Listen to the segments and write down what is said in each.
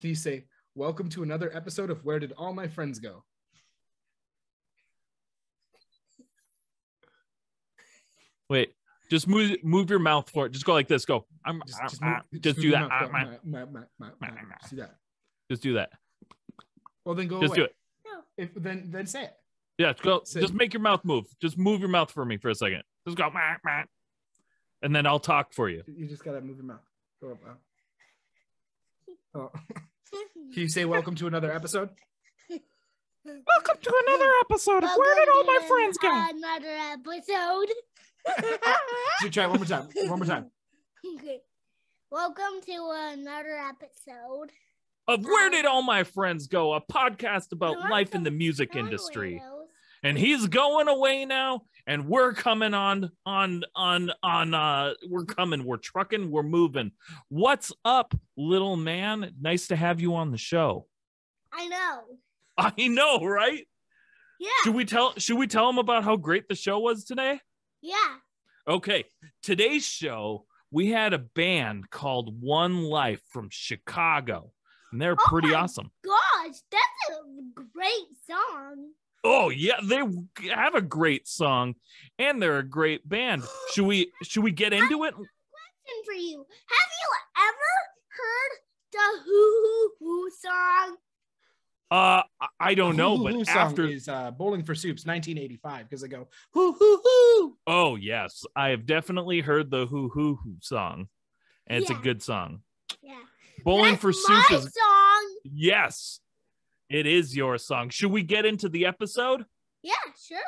Do you say, welcome to another episode of Where Did All My Friends Go? Wait, just move your mouth for it. Just go like this. Go. Just do that. Just do that. Just do that. Well, then go just away. do it. If, then say it. Yeah, go. Just make your mouth move. Just move your mouth for me for a second. Just go. And then I'll talk for you. You just got to move your mouth. Go up. Oh. Can you say welcome to another episode? Welcome to another episode of Where Did All My Friends Go? Another episode. You try it one more time. One more time. Okay. Welcome to another episode of Where Did All My Friends Go? A podcast about life in the music industry. And he's going away now, and we're coming on. We're coming. We're trucking. We're moving. What's up, little man? Nice to have you on the show. I know. I know, right? Yeah. Should we tell him about how great the show was today? Yeah. Okay. Today's show, we had a band called ONELIFE from Chicago, and they're pretty awesome. Gosh, that's a great song. Oh yeah, they have a great song, and they're a great band. Should we get into it? Question for you: have you ever heard the Hoo Hoo song? I don't know, Hoo but Hoo after song is Bowling for Soup's 1985 because they go hoo hoo hoo. Oh yes, I have definitely heard the Hoo Hoo Hoo song, and it's a good song. Yeah, Bowling that's for Soup is song. Yes. It is your song. Should we get into the episode? Yeah, sure.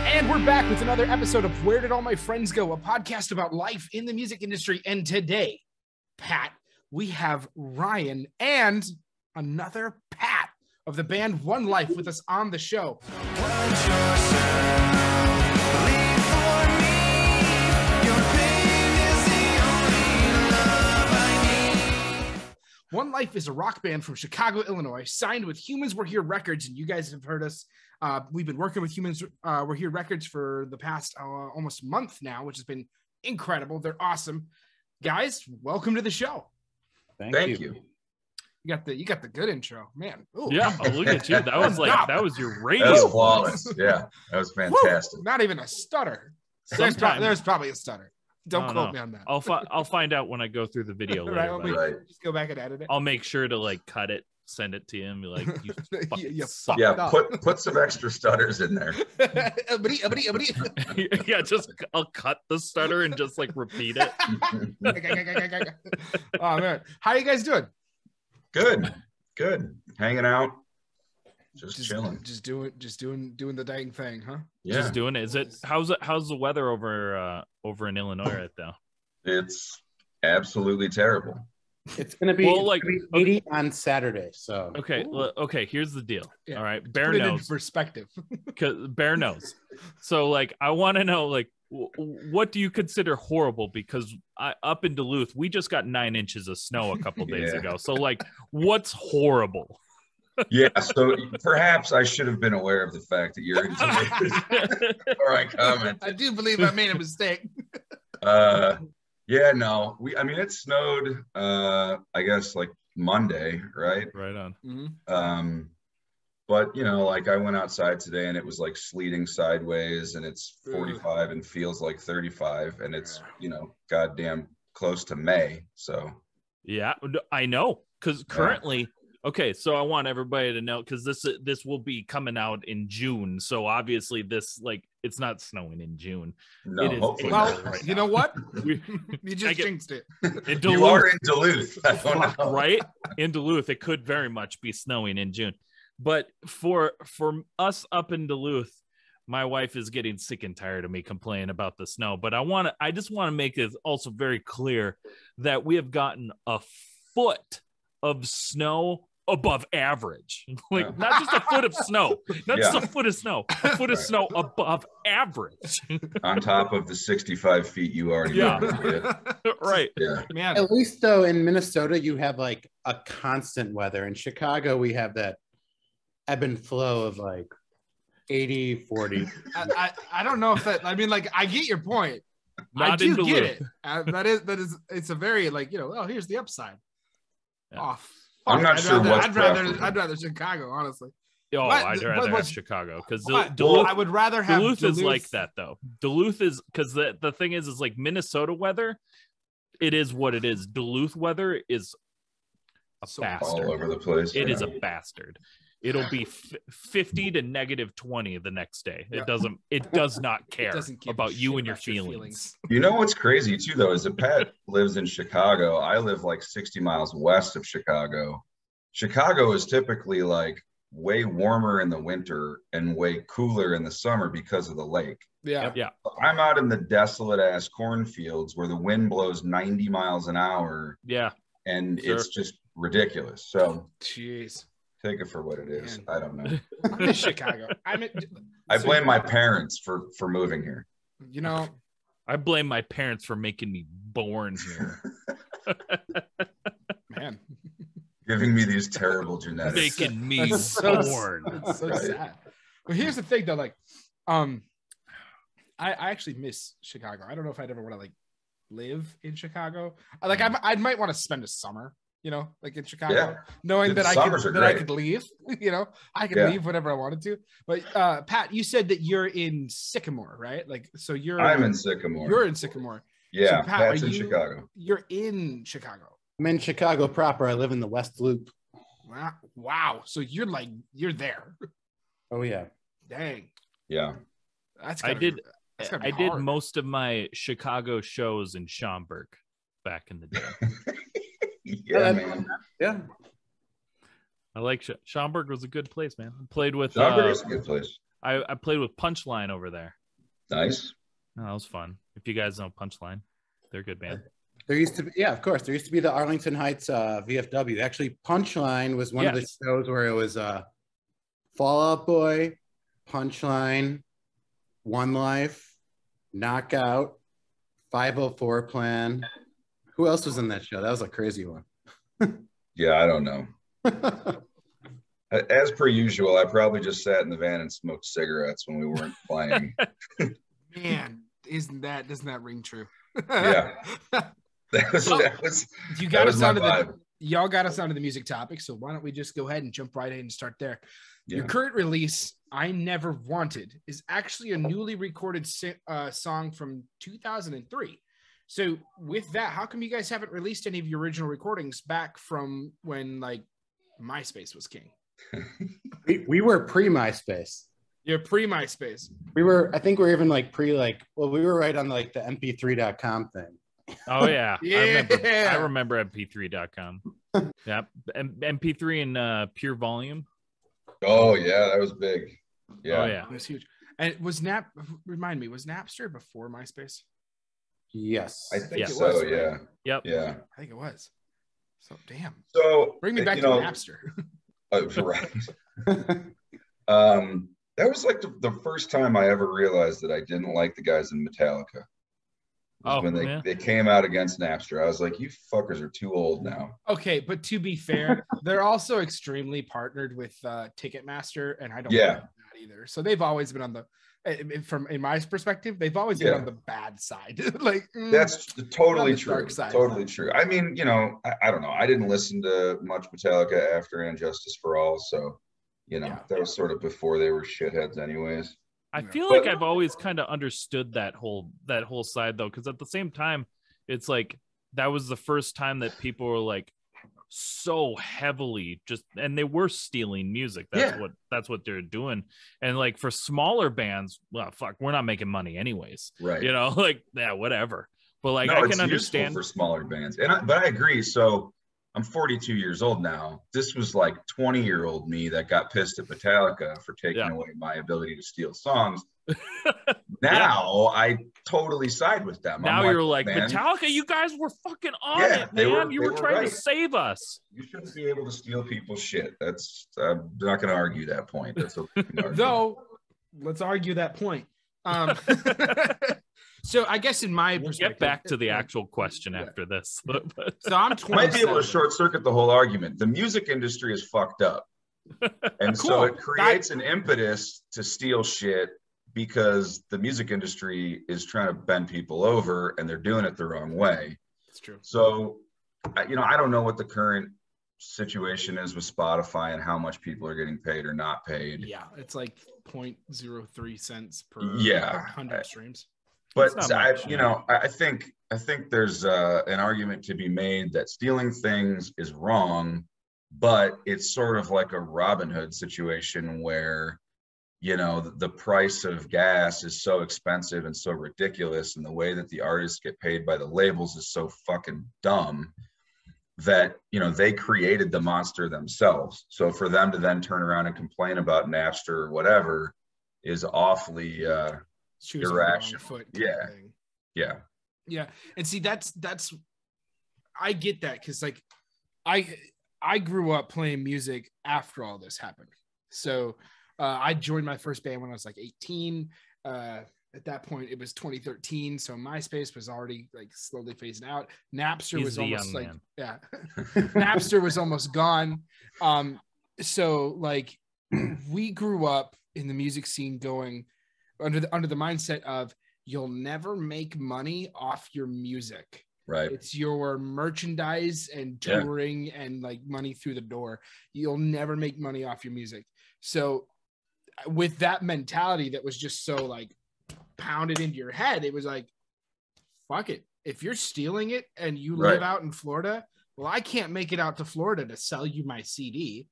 And we're back with another episode of Where Did All My Friends Go? A podcast about life in the music industry. And today, Pat, we have Ryan and another Pat of the band ONELIFE with us on the show. ONELIFE is a rock band from Chicago, Illinois, signed with Humans Were Here Records, and you guys have heard us. We've been working with Humans Were Here Records for the past almost month now, which has been incredible. They're awesome. Guys, welcome to the show. Thank you. You got the good intro, man. Ooh. Yeah, look at you. That was your radio. That was flawless. Yeah, that was fantastic. Woo! Not even a stutter. There's probably a stutter. Don't quote me on that. I'll find out when I go through the video later. Right. Just go back and edit it. I'll make sure to cut it, send it to him. Be like, you suck. Yeah, put some extra stutters in there. Yeah, I'll cut the stutter and just repeat it. Oh man, how are you guys doing? Good. Hanging out. Just chilling. Just doing the dang thing, huh? Yeah. Just doing it. How's the weather over in Illinois right now? It's absolutely terrible. It's gonna be 80 on Saturday. So okay. Here's the deal. Yeah. All right, Bear Put it knows into perspective. Because Bear knows. So I want to know what do you consider horrible? Because up in Duluth, we just got 9 inches of snow a couple days ago. So what's horrible? Yeah, so perhaps I should have been aware of the fact that you're into it before I commented. I do believe I made a mistake. Yeah, no. It snowed I guess Monday, right? Right on. Mm-hmm. But I went outside today and it was sleeting sideways and it's 45 and feels like 35 and it's goddamn close to May. So yeah, I know, because currently okay, so I want everybody to know, because this will be coming out in June. So obviously this it's not snowing in June. No, it is hopefully well, not. you know what? You just jinxed it. In Duluth, you are in Duluth. I don't know. Right? In Duluth, it could very much be snowing in June. But for us up in Duluth, my wife is getting sick and tired of me complaining about the snow. But I just want to make it also very clear that we have gotten a foot of snow above average. Not just a foot of snow, not just a foot of snow, a foot of snow above average. On top of the 65 feet you already Right. Yeah. Man. at least though in Minnesota you have a constant weather. In Chicago we have that ebb and flow of 80-40. I don't know if that. I mean, like, I get your point. Not I do in get Duluth. it. That is. It's a very like oh, here's the upside. Yeah. Oh, I'm not sure what's preferable. I'd rather Chicago, honestly. Oh, But- I'd but rather have what's- Chicago because But Duluth. I would rather have Duluth is like that though. Duluth is because the thing is like Minnesota weather. It is what it is. Duluth weather is a So bastard. All over the place. It is yeah. a bastard. It'll be 50 to -20 the next day. Yeah. It does not care doesn't give a about you shit and your about feelings. You know what's crazy too, though, is that Pat lives in Chicago. I live like 60 miles west of Chicago. Chicago is typically like way warmer in the winter and way cooler in the summer because of the lake. Yeah. Yeah. I'm out in the desolate ass cornfields where the wind blows 90 miles an hour Yeah. and Sure. it's just ridiculous. So Jeez. take it for what it is. Man. I don't know. I'm in Chicago. I blame my parents for moving here. You know, I blame my parents for making me born here. man. Giving me these terrible genetics. Making me That's so- born. It's so Right. sad. But here's the thing, though. Like, I actually miss Chicago. I don't know if I'd ever want to like live in Chicago. Like, I might want to spend a summer, like in Chicago, Yeah. knowing The that summers are I great. could leave. I could Yeah. leave whenever I wanted to. But Pat, you said that you're in Sycamore, right? Like, so I'm in Sycamore. You're in Sycamore. Yeah, So, Pat, Pat's are in you- Chicago. You're in Chicago. I'm in Chicago proper. I live in the West Loop. Wow. So you're there. Oh yeah. Dang. Yeah. That's I gotta did. be- that's gotta be I did hard. most of my Chicago shows in Schaumburg back in the day. Yeah, man. Yeah. I like Schaumburg was a good place, man. I played with Schaumburg is a good place. I played with Punchline over there. Nice. Oh, that was fun. If you guys know Punchline, they're a good band. There used to be, yeah, of course. There used to be the Arlington Heights VFW. Actually, Punchline was one of the Yes. shows where it was Fall Out Boy, Punchline, One Life, Knockout, 504 Plan. Who else was in that show? That was a crazy one. Yeah, I don't know. As per usual, I probably just sat in the van and smoked cigarettes when we weren't playing. Man, doesn't that ring true? Yeah. That was You that got was us my onto vibe. y'all got us onto the music topic, so why don't we just go ahead and jump right in and start there. Yeah. Your current release, I Never Wanted, is actually a newly recorded song from 2003. So with that, how come you guys haven't released any of your original recordings back from when like MySpace was king? we were pre-MySpace. You're pre-MySpace. I think we were even like we were right on like the mp3.com thing. Oh yeah, Yeah. I remember MP3.com. Yeah, MP3 and pure volume. Oh yeah, that was big. Yeah. Oh yeah. It was huge. And remind me, was Napster before MySpace? Yes. I think Yeah. so. It was, right? Yeah. Yep. Yeah. I think it was. So damn. So Bring me back you to know, Napster. Right. That was like the first time I ever realized that I didn't like the guys in Metallica. Oh, When yeah. they came out against Napster, I was like, you fuckers are too old now. Okay, but to be fair, they're also extremely partnered with Ticketmaster, and I don't Yeah. like that either. So they've always been on the in my perspective, they've always been Yeah. on the bad side. Like That's totally on the true. dark side. Totally true. I mean, I don't know. I didn't listen to much Metallica after And Justice for All, so Yeah. that was sort of before they were shitheads, anyways. I Yeah. feel But- like I've always kind of understood that whole side though, because at the same time, it's like that was the first time that people were like so heavily and they were stealing music. That's what they're doing. And like for smaller bands, well, fuck, we're not making money anyways. Right. Like yeah, whatever. But like No, I it's can useful understand. for smaller bands, but I agree. So I'm 42 years old now. This was like 20-year-old me that got pissed at Metallica for taking Yeah. away my ability to steal songs. Now I totally side with them. Now I'm you're like, man, Metallica, you guys were fucking on Yeah, it, they man. were- You they were were trying right. to save us. you shouldn't be able to steal people's shit. I'm not going to argue that point. That's a though, let's argue that point. So I guess in my We'll perspective, get back to the actual question Yeah. after this. So I'm 27. might be able to short circuit the whole argument. The music industry is fucked up. And Cool. so it creates an impetus to steal shit because the music industry is trying to bend people over and they're doing it the wrong way. It's true. So, I don't know what the current situation is with Spotify and how much people are getting paid or not paid. Yeah, it's like 0.03 cents per 100 streams. But I think there's an argument to be made that stealing things is wrong, but it's sort of like a Robin Hood situation where, the price of gas is so expensive and so ridiculous, and the way that the artists get paid by the labels is so fucking dumb that, they created the monster themselves. So for them to then turn around and complain about Napster or whatever is awfully irrational. Yeah. And see, that's I get that, because like I grew up playing music after all this happened. So I joined my first band when I was like 18. At that point it was 2013, so Myspace was already like slowly phasing out. Napster was almost like Napster was almost gone. So like we grew up in the music scene going under the mindset of you'll never make money off your music. Right. It's your merchandise and touring and like money through the door. You'll never make money off your music. So with that mentality that was just so like pounded into your head, it was like, fuck it. If you're stealing it and you live out in Florida, well, I can't make it out to Florida to sell you my CD.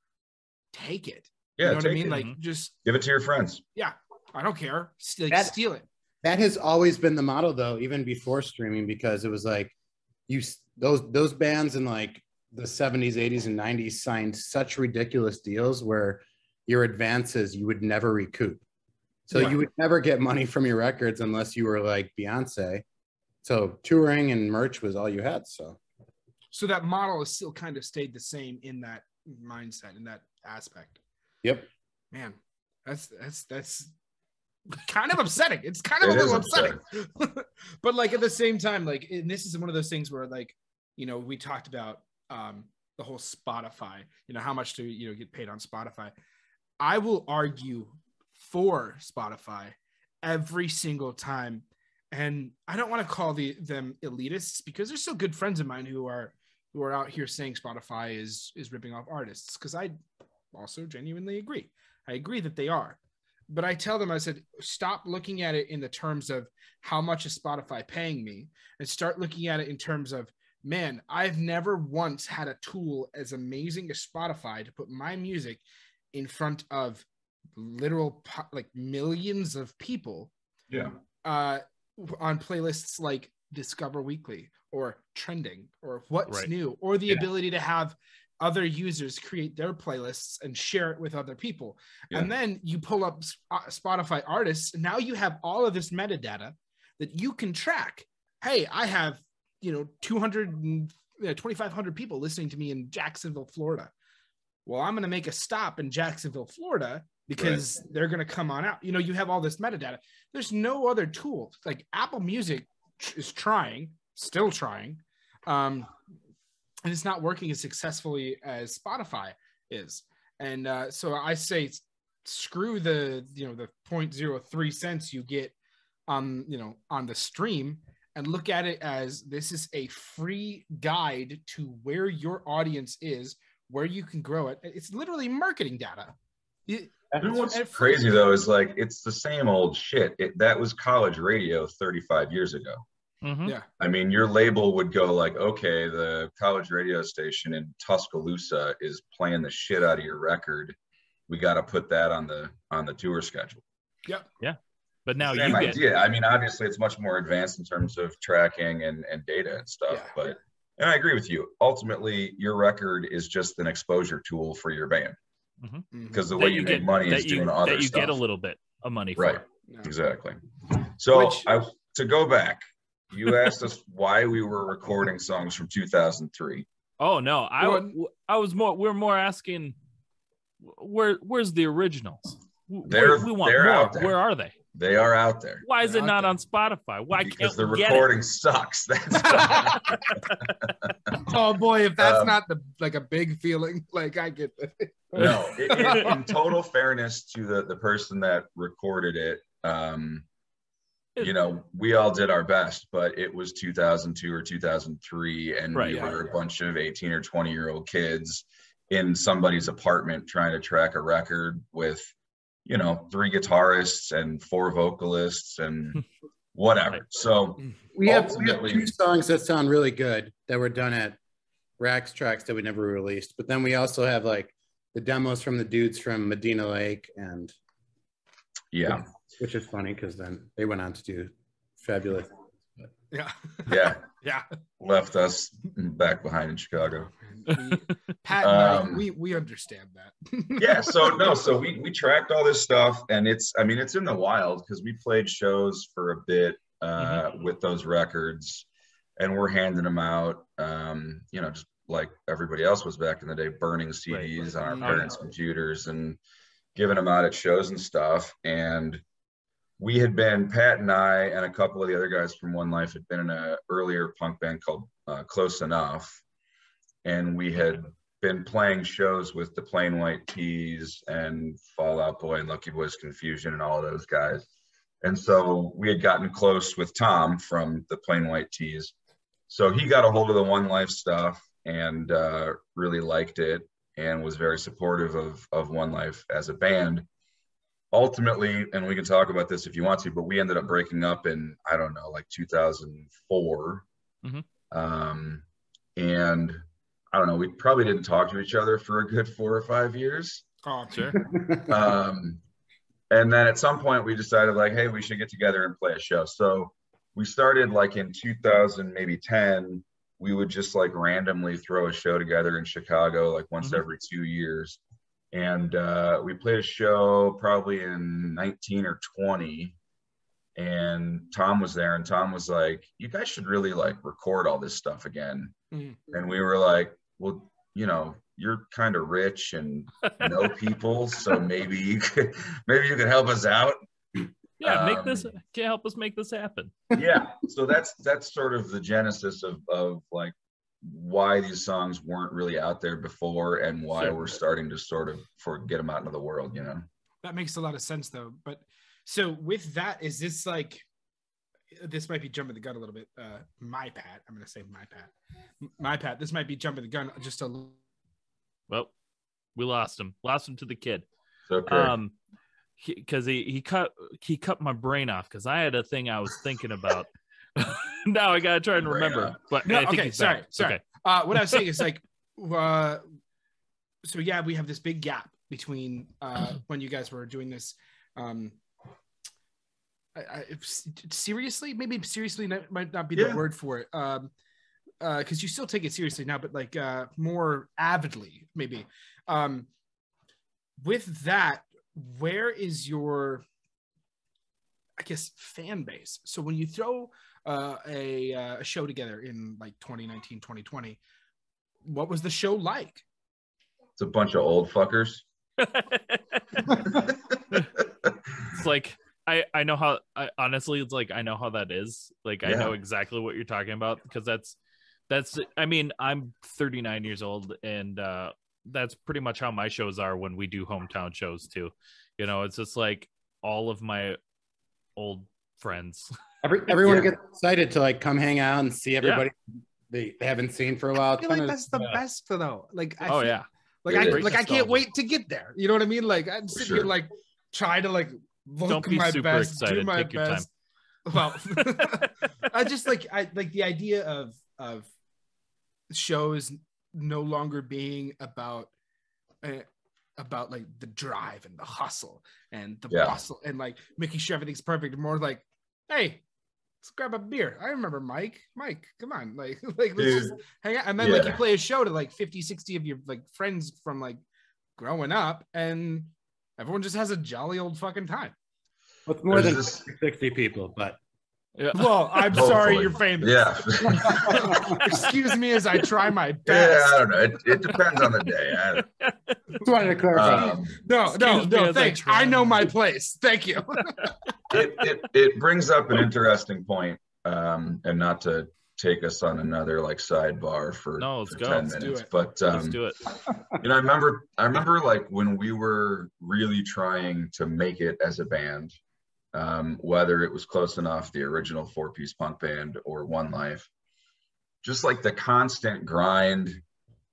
Take it. Yeah, you know what I mean? It. Like, just give it to your friends. Yeah, I don't care. Steal it. That has always been the model, though, even before streaming, because it was like those bands in like the 70s, 80s, and 90s signed such ridiculous deals where your advances you would never recoup. So you would never get money from your records unless you were like Beyonce. So touring and merch was all you had. So that model has still kind of stayed the same in that mindset, in that aspect. Yep. Man, that's kind of upsetting. It's kind of a little upsetting. But like at the same time, like, and this is one of those things where like, we talked about the whole Spotify, how much to get paid on Spotify. I will argue for Spotify every single time. And I don't want to call them elitists, because they're still good friends of mine who are out here saying Spotify is ripping off artists, because I also genuinely agree. I agree that they are. But I tell them, I said, stop looking at it in the terms of how much is Spotify paying me, and start looking at it in terms of, man, I've never once had a tool as amazing as Spotify to put my music in front of literal like millions of people on playlists like Discover Weekly or Trending or What's New, or the ability to have other users create their playlists and share it with other people. And then you pull up Spotify artists, and now you have all of this metadata that you can track. Hey, I have 2,500 people listening to me in Jacksonville, Florida. Well, I'm going to make a stop in Jacksonville, Florida, because they're going to come on out. You have all this metadata. There's no other tool. Like Apple Music is still trying. And it's not working as successfully as Spotify is. And so I say, screw the 0.03 cents you get on the stream, and look at it as this is a free guide to where your audience is, where you can grow it. It's literally marketing data. What's crazy though is like it's the same old shit. That was college radio 35 years ago. Mm-hmm. Yeah, I mean, your label would go like, okay, the college radio station in Tuscaloosa is playing the shit out of your record. We got to put that on the tour schedule. Yep. Yeah. But now Same idea. I mean, obviously, it's much more advanced in terms of tracking and data and stuff. Yeah. But and I agree with you. Ultimately, your record is just an exposure tool for your band, because the way you make money is doing other stuff. That you get a little bit of money for. Right. Yeah. Exactly. So to go back, you asked us why we were recording songs from 2003. Oh no, we're more asking where's the originals? They're we want they're more. out there. Where are they? They are out there. Why is They're it out not there. on Spotify? Why Because can't the we get recording sucks. That's why. Oh boy, if that's Um, not a big feeling, like I get it. No, in total fairness to the person that recorded it, you know, we all did our best, but it was 2002 or 2003, and Right, we yeah. were a bunch of 18 or 20-year-old kids in somebody's apartment trying to track a record with, you know, 3 guitarists and 4 vocalists and whatever. So We have ultimately, 2 songs that sound really good that were done at Rax Tracks that we never released. But then we also have like the demos from the dudes from Medina Lake, and yeah, which is funny because then they went on to do fabulous. Yeah. yeah, Yeah. left us back behind in Chicago. Pat and we understand that. Yeah, so we tracked all this stuff, and it's in the wild because we played shows for a bit with those records, and we're handing them out, you know, just like everybody else was back in the day, burning CDs on our parents' computers and giving them out at shows and stuff. And we had been, Pat and I and a couple of the other guys from One Life had been in an earlier punk band called Close Enough, and we had been playing shows with the Plain White T's and Fall Out Boy and Lucky Boys Confusion and all of those guys. And so we had gotten close with Tom from the Plain White T's. So he got a hold of the One Life stuff and really liked it and was very supportive of One Life as a band. Ultimately, and we can talk about this if you want to, but we ended up breaking up in, I don't know, like 2004. And I don't know, we probably didn't talk to each other for a good 4 or 5 years. Oh, sure. And then at some point we decided like, hey, we should get together and play a show. So we started like in 2000, maybe 10, we would just like randomly throw a show together in Chicago, like once every 2 years. And we played a show probably in 19 or 20. And Tom was there, and Tom was like, you guys should really like record all this stuff again. And we were like, well, you know, you're kind of rich and know people, so maybe you could help us out. Yeah, can help us make this happen. Yeah, so that's sort of the genesis of like why these songs weren't really out there before and why we're starting to sort of get them out into the world, you know. That makes a lot of sense though. But so with that, is this like, this might be jumping the gun a little bit. My Pat, I'm going to say my Pat. This might be jumping the gun just a little. Well, we lost him to the kid. Okay. Because he cut my brain off because I had a thing I was thinking about. Now I gotta try and remember. But No, I think okay, he's sorry. back. Okay. What I was saying is like, so yeah, we have this big gap between when you guys were doing this. Seriously, maybe seriously might not be the word for it. Because you still take it seriously now, but like more avidly, maybe. With that, where is your, I guess, fan base? So when you throw a show together in like 2019, 2020, what was the show like? It's a bunch of old fuckers. It's like I know how honestly it's like I know how that is. Like I know exactly what you're talking about because that's I mean, I'm 39 years old and that's pretty much how my shows are when we do hometown shows too. You know, it's just like all of my old friends. Everyone gets excited to like come hang out and see everybody they haven't seen for a while. I feel like that's the best though. Like I I can't wait to get there. You know what I mean? Like I'm sitting here like trying to like look my best, excited. do my Take your best. Well, I just like like the idea of shows no longer being about like the drive and the hustle and the bustle and like making sure everything's perfect. More like, hey, let's grab a beer. I remember Mike, come on. Like let's just hang out. And then like you play a show to like 50, 60 of your like friends from like growing up and everyone just has a jolly old fucking time. Well, it's more than 60 people, but Yeah. Well, I'm Hopefully. sorry you're famous. Yeah. Excuse me as I try my Yeah, best. I don't know. It depends on the day. Just wanted to clarify. No, Excuse me as I thanks. try I know my my place. Thank you. It brings up an interesting point, and not to take us on another like sidebar for, No, let's for go. 10 Let's do minutes. it. But Let's do it. I remember like when we were really trying to make it as a band, whether it was Close Enough, the original 4-piece punk band, or One Life, just like the constant grind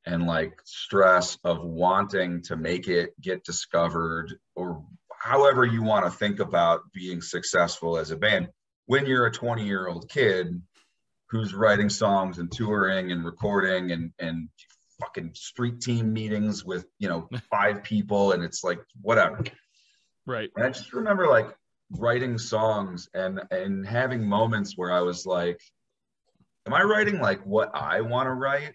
and like stress of wanting to make it, get discovered, or however you want to think about being successful as a band when you're a 20-year-old kid who's writing songs and touring and recording and fucking street team meetings with 5 people, and it's like whatever. Right. And I just remember like writing songs and having moments where I was like, am I writing like what I want to write?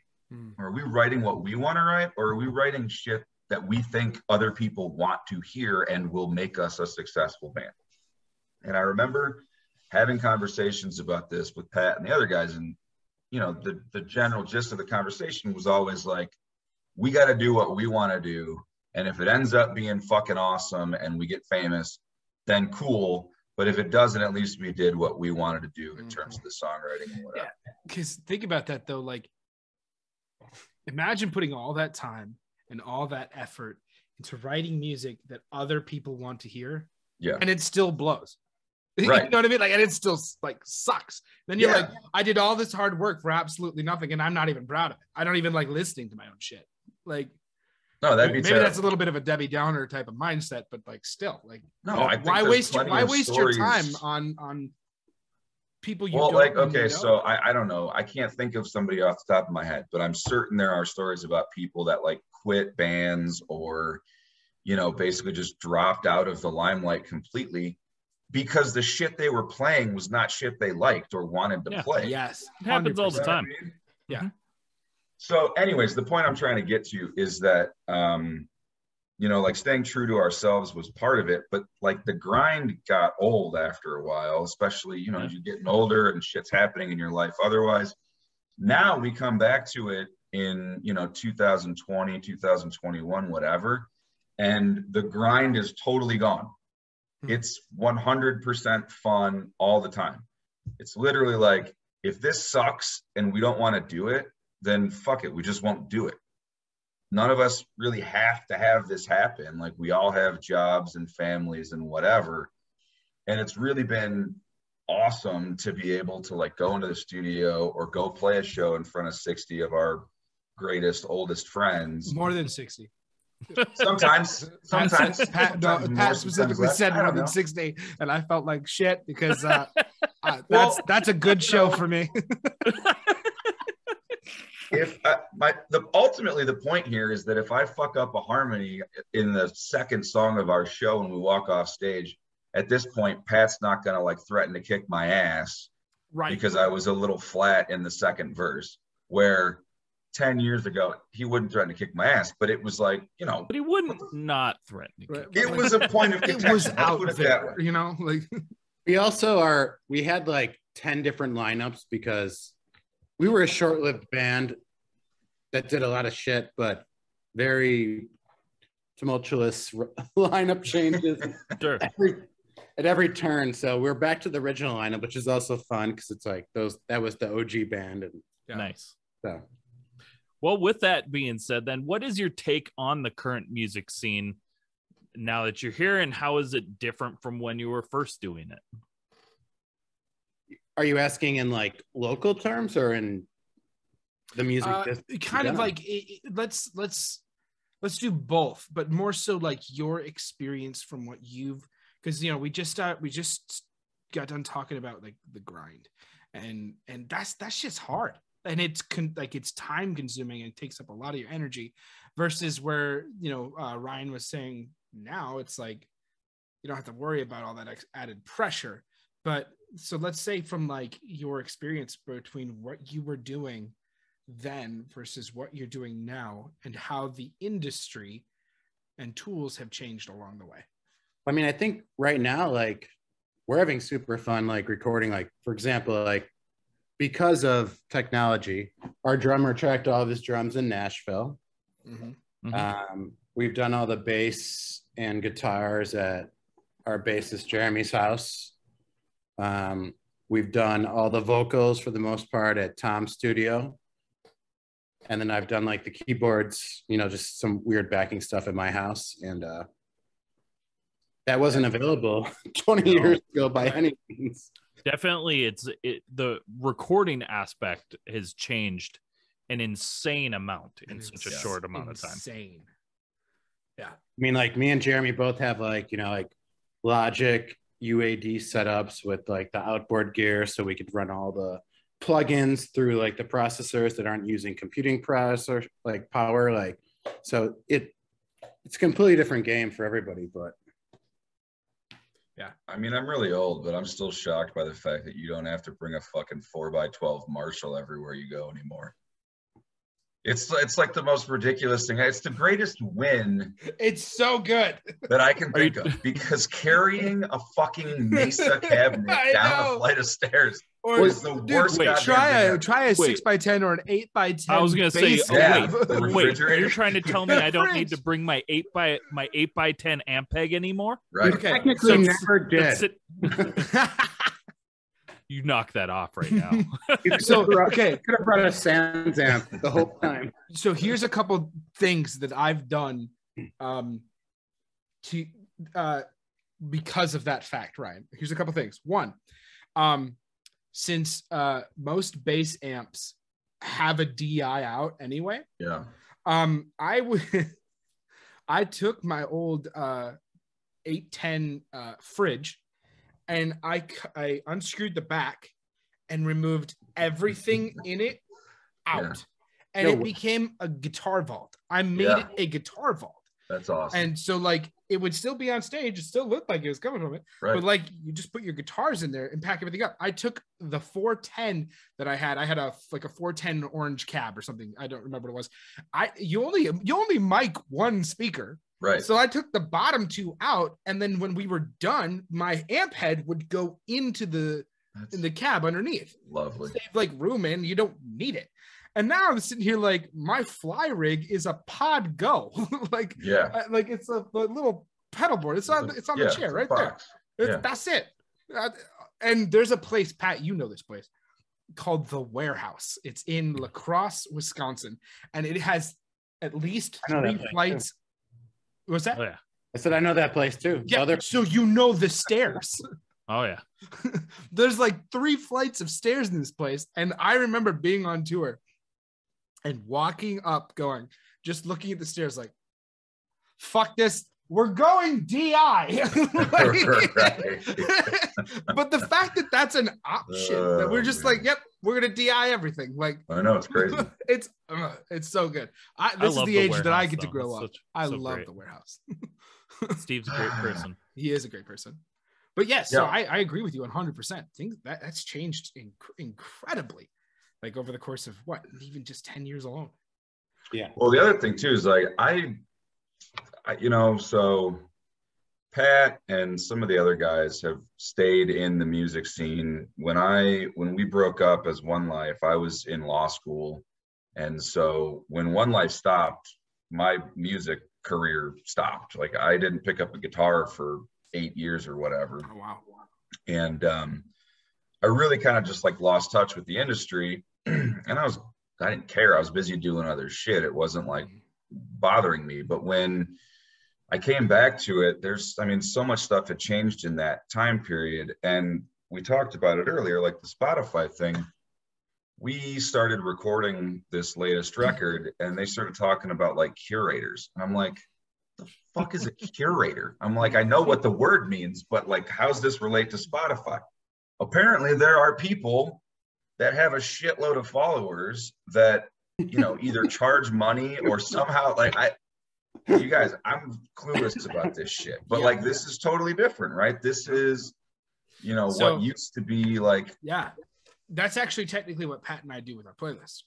Or are we writing what we want to write? Or are we writing shit that we think other people want to hear and will make us a successful band? And I remember having conversations about this with Pat and the other guys. And, the general gist of the conversation was always like, we got to do what we want to do. And if it ends up being fucking awesome and we get famous, then cool. But if it doesn't, at least we did what we wanted to do in terms of the songwriting and whatever. Yeah, because think about that though. Like, imagine putting all that time and all that effort into writing music that other people want to hear. Yeah. And it still blows. Right. You know what I mean? Like, and it still like sucks. Then you're Yeah. like, I did all this hard work for absolutely nothing, and I'm not even proud of it. I don't even like listening to my own shit. Like, No, that'd be maybe terrible. that's a little bit of a Debbie Downer type of mindset, but like still, like, No, I think why there's waste plenty why of waste your stories. time on people you Well, don't like, okay, know? so I don't know. I can't think of somebody off the top of my head, but I'm certain there are stories about people that like quit bands or, basically just dropped out of the limelight completely because the shit they were playing was not shit they liked or wanted to play. Yes, It happens all the 100%. time. You know what I mean? Yeah. So anyways, the point I'm trying to get to is that, like staying true to ourselves was part of it, but like the grind got old after a while, especially, as you're getting older and shit's happening in your life. Otherwise, now we come back to it in, 2020, 2021, whatever. And the grind is totally gone. It's 100% fun all the time. It's literally like, if this sucks and we don't want to do it, then fuck it. We just won't do it. None of us really have to have this happen. Like, we all have jobs and families and whatever. And it's really been awesome to be able to like go into the studio or go play a show in front of 60 of our greatest, oldest friends. More than 60. Sometimes Pat specifically said more than 60, and I felt like shit because that's a good show for me. If ultimately the point here is that if I fuck up a harmony in the second song of our show when we walk off stage, at this point Pat's not gonna like threaten to kick my ass, Right? Because I was a little flat in the second verse. Where 10 years ago he wouldn't threaten to kick my ass, but it was like, But he wouldn't not threaten to kick. it was a point of It contention. was Let's out put it there, that way. like. We had like 10 different lineups because we were a short-lived band that did a lot of shit, but very tumultuous lineup changes Sure. at every turn. So we're back to the original lineup, which is also fun because it's like that was the OG band. And Nice. so Well, with that being said, then what is your take on the current music scene now that you're here, and how is it different from when you were first doing it? are you asking in like local terms or in the music? Kind of like let's do both, but more so like your experience from what you've, because we just got done talking about like the grind, and that's just hard, and it's it's time consuming and takes up a lot of your energy, versus where Ryan was saying now it's like you don't have to worry about all that added pressure. But so let's say from like your experience between what you were doing then versus what you're doing now, and how the industry and tools have changed along the way. I mean, I think right now, like we're having super fun, like recording, like, for example, like because of technology, our drummer tracked all of his drums in Nashville. We've done all the bass and guitars at our bassist Jeremy's house. We've done all the vocals for the most part at Tom's studio. And then I've done like the keyboards, you know, just some weird backing stuff at my house. And that wasn't available 20 years ago by any means. Definitely, the recording aspect has changed an insane amount in such a short amount of time. Insane. Yeah. I mean, like me and Jeremy both have like, you know, like Logic UAD setups with like the outboard gear, so we could run all the plugins through like the processors that aren't using computing processor like power. Like, so it's a completely different game for everybody, but. Yeah, I mean, I'm really old, but I'm still shocked by the fact that you don't have to bring a fucking 4x12 Marshall everywhere you go anymore. It's like the most ridiculous thing. It's the greatest win. It's so good that I can think of, because carrying a fucking Mesa cabinet down a flight of stairs is the worst. Try a 6x10 or an 8x10. I was gonna say, wait, you're trying to tell me I don't need to bring my 8x10 amp peg anymore? Right. Okay. Technically never did. You knock that off right now. So okay, could have brought a Sans amp the whole time. So here's a couple things that I've done because of that fact, Ryan. Here's a couple things. One, since most bass amps have a DI out anyway. Yeah. I took my old 810 fridge, and I unscrewed the back and removed everything in it out. And it became a guitar vault. I made it a guitar vault. That's awesome. And so like it would still be on stage. It still looked like it was coming from it. Right. But like you just put your guitars in there and pack everything up. I took the 410 that I had a 410 orange cab or something. I don't remember what it was. You only mic one speaker. Right. So I took the bottom two out, and then when we were done, my amp head would go into the cab underneath. Lovely. Save like room in. You don't need it. And now I'm sitting here like my fly rig is a Pod Go. like it's a little pedal board. It's on the chair right there. That's it. And there's a place, Pat, you know this place, called The Warehouse. It's in La Crosse, Wisconsin, and it has at least 3 flights. What's that? Oh, yeah. I said I know that place too. Yeah, so you know the stairs. Oh yeah. There's like 3 flights of stairs in this place, and I remember being on tour and walking up, just looking at the stairs, like, "Fuck this, we're going DI." But the fact that that's an option, that we're just like, "Yep, we're gonna DI everything." Like, I know, it's crazy. It's so good. This is the age that I get to grow up. I love The Warehouse. Steve's a great person. He is a great person. But yes, so I agree with you 100%. Things that's changed incredibly, like over the course of even just 10 years alone. Yeah. Well, the other thing too is like so Pat and some of the other guys have stayed in the music scene. When we broke up as One Life, I was in law school, and so when One Life stopped, my music career stopped. Like I didn't pick up a guitar for 8 years or whatever. Oh wow. And I really kind of just like lost touch with the industry, and I didn't care. I was busy doing other shit. It wasn't like bothering me. But when I came back to it, so much stuff had changed in that time period. And we talked about it earlier, like the Spotify thing. We started recording this latest record, and they started talking about like curators. And I'm like, the fuck is a curator? I'm like, I know what the word means, but like, how's this relate to Spotify? Apparently there are people that have a shitload of followers that, either charge money or somehow you guys, I'm clueless about this shit, but like, this is totally different, right? This is, what used to be like. Yeah. That's actually technically what Pat and I do with our playlists.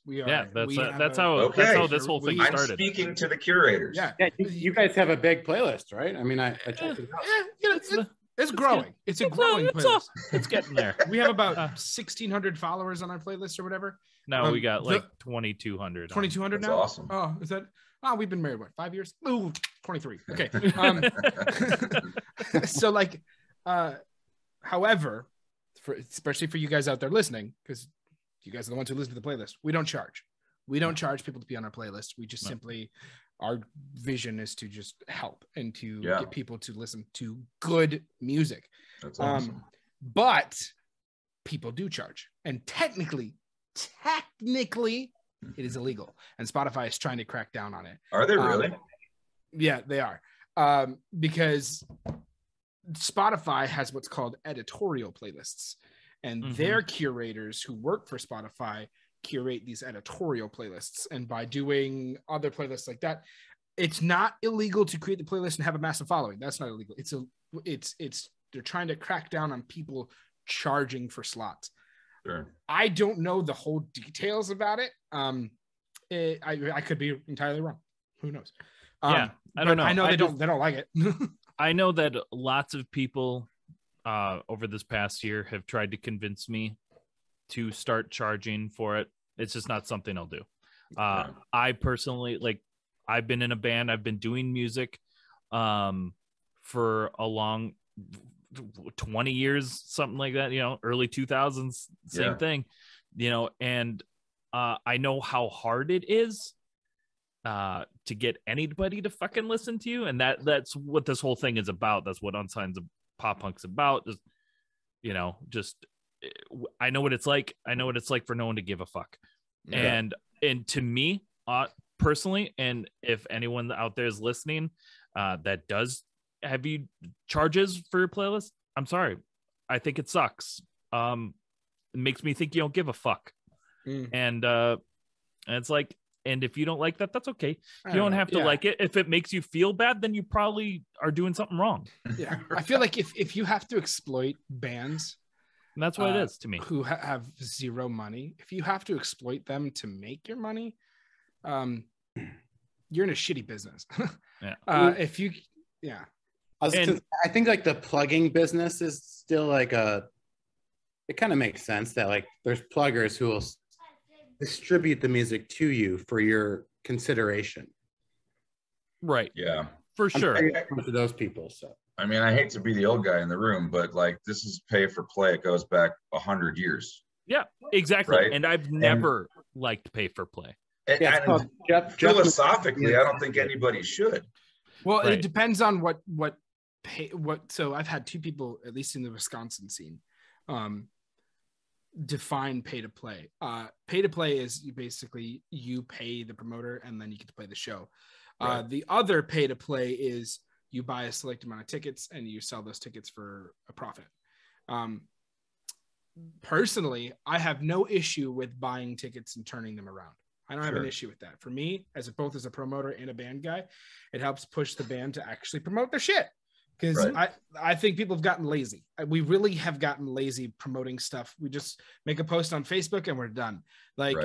That's how this whole thing started. I'm speaking to the curators. Yeah, you guys have a big playlist, right? I mean, I checked it out. It's growing. It's a It's growing playlist. it's getting there. We have about 1,600 followers on our playlist or whatever. Now we got like 2,200. 2,200 That's now? awesome. Oh, is that? Oh, we've been married, what, 5 years? Ooh, 23. Okay. So like, however, especially for you guys out there listening, because you guys are the ones who listen to the playlist, we don't charge. We don't charge people to be on our playlist. We just simply, our vision is to just help and to get people to listen to good music. That's awesome. But people do charge. And technically, it is illegal. And Spotify is trying to crack down on it. Are they really? Yeah, they are. Because Spotify has what's called editorial playlists. And their curators who work for Spotify curate these editorial playlists. And by doing other playlists like that, it's not illegal to create the playlist and have a massive following. That's not illegal. They're trying to crack down on people charging for slots. Sure. I don't know the whole details about it. I could be entirely wrong. Who knows? I don't know. I know they don't like it. I know that lots of people over this past year have tried to convince me to start charging for it. It's just not something I'll do. I personally, like, I've been in a band. I've been doing music for a long 20 years, something like that, early 2000s, same thing, and I know how hard it is to get anybody to fucking listen to you. And that's what this whole thing is about. That's what Unsigned Pop Punk's about. Just, I know what it's like. I know what it's like for no one to give a fuck. Yeah. And to me, personally, and if anyone out there is listening that does have you charges for your playlist, I'm sorry. I think it sucks. It makes me think you don't give a fuck. And it's like, and if you don't like that, that's okay. You don't have to like it. If it makes you feel bad, then you probably are doing something wrong. Yeah. I feel like if you have to exploit bands, and that's what it is to me, who have zero money, if you have to exploit them to make your money, you're in a shitty business. I think like the plugging business is still like it kind of makes sense that like there's pluggers who will distribute the music to you for your consideration. Right. Yeah. For sure. To those people. So I mean, I hate to be the old guy in the room, but like this is pay for play. It goes back 100 years. Yeah, exactly. Right? And I've never liked pay for play. Philosophically, I don't think anybody should. Well, it depends on what. So I've had two people, at least in the Wisconsin scene, define pay to play. Pay to play is basically you pay the promoter and then you get to play the show. Right. The other pay to play is you buy a select amount of tickets and you sell those tickets for a profit. Personally, I have no issue with buying tickets and turning them around. I don't have an issue with that. For me, both as a promoter and a band guy, it helps push the band to actually promote their shit. Because I think people have gotten lazy. We really have gotten lazy promoting stuff. We just make a post on Facebook and we're done. Like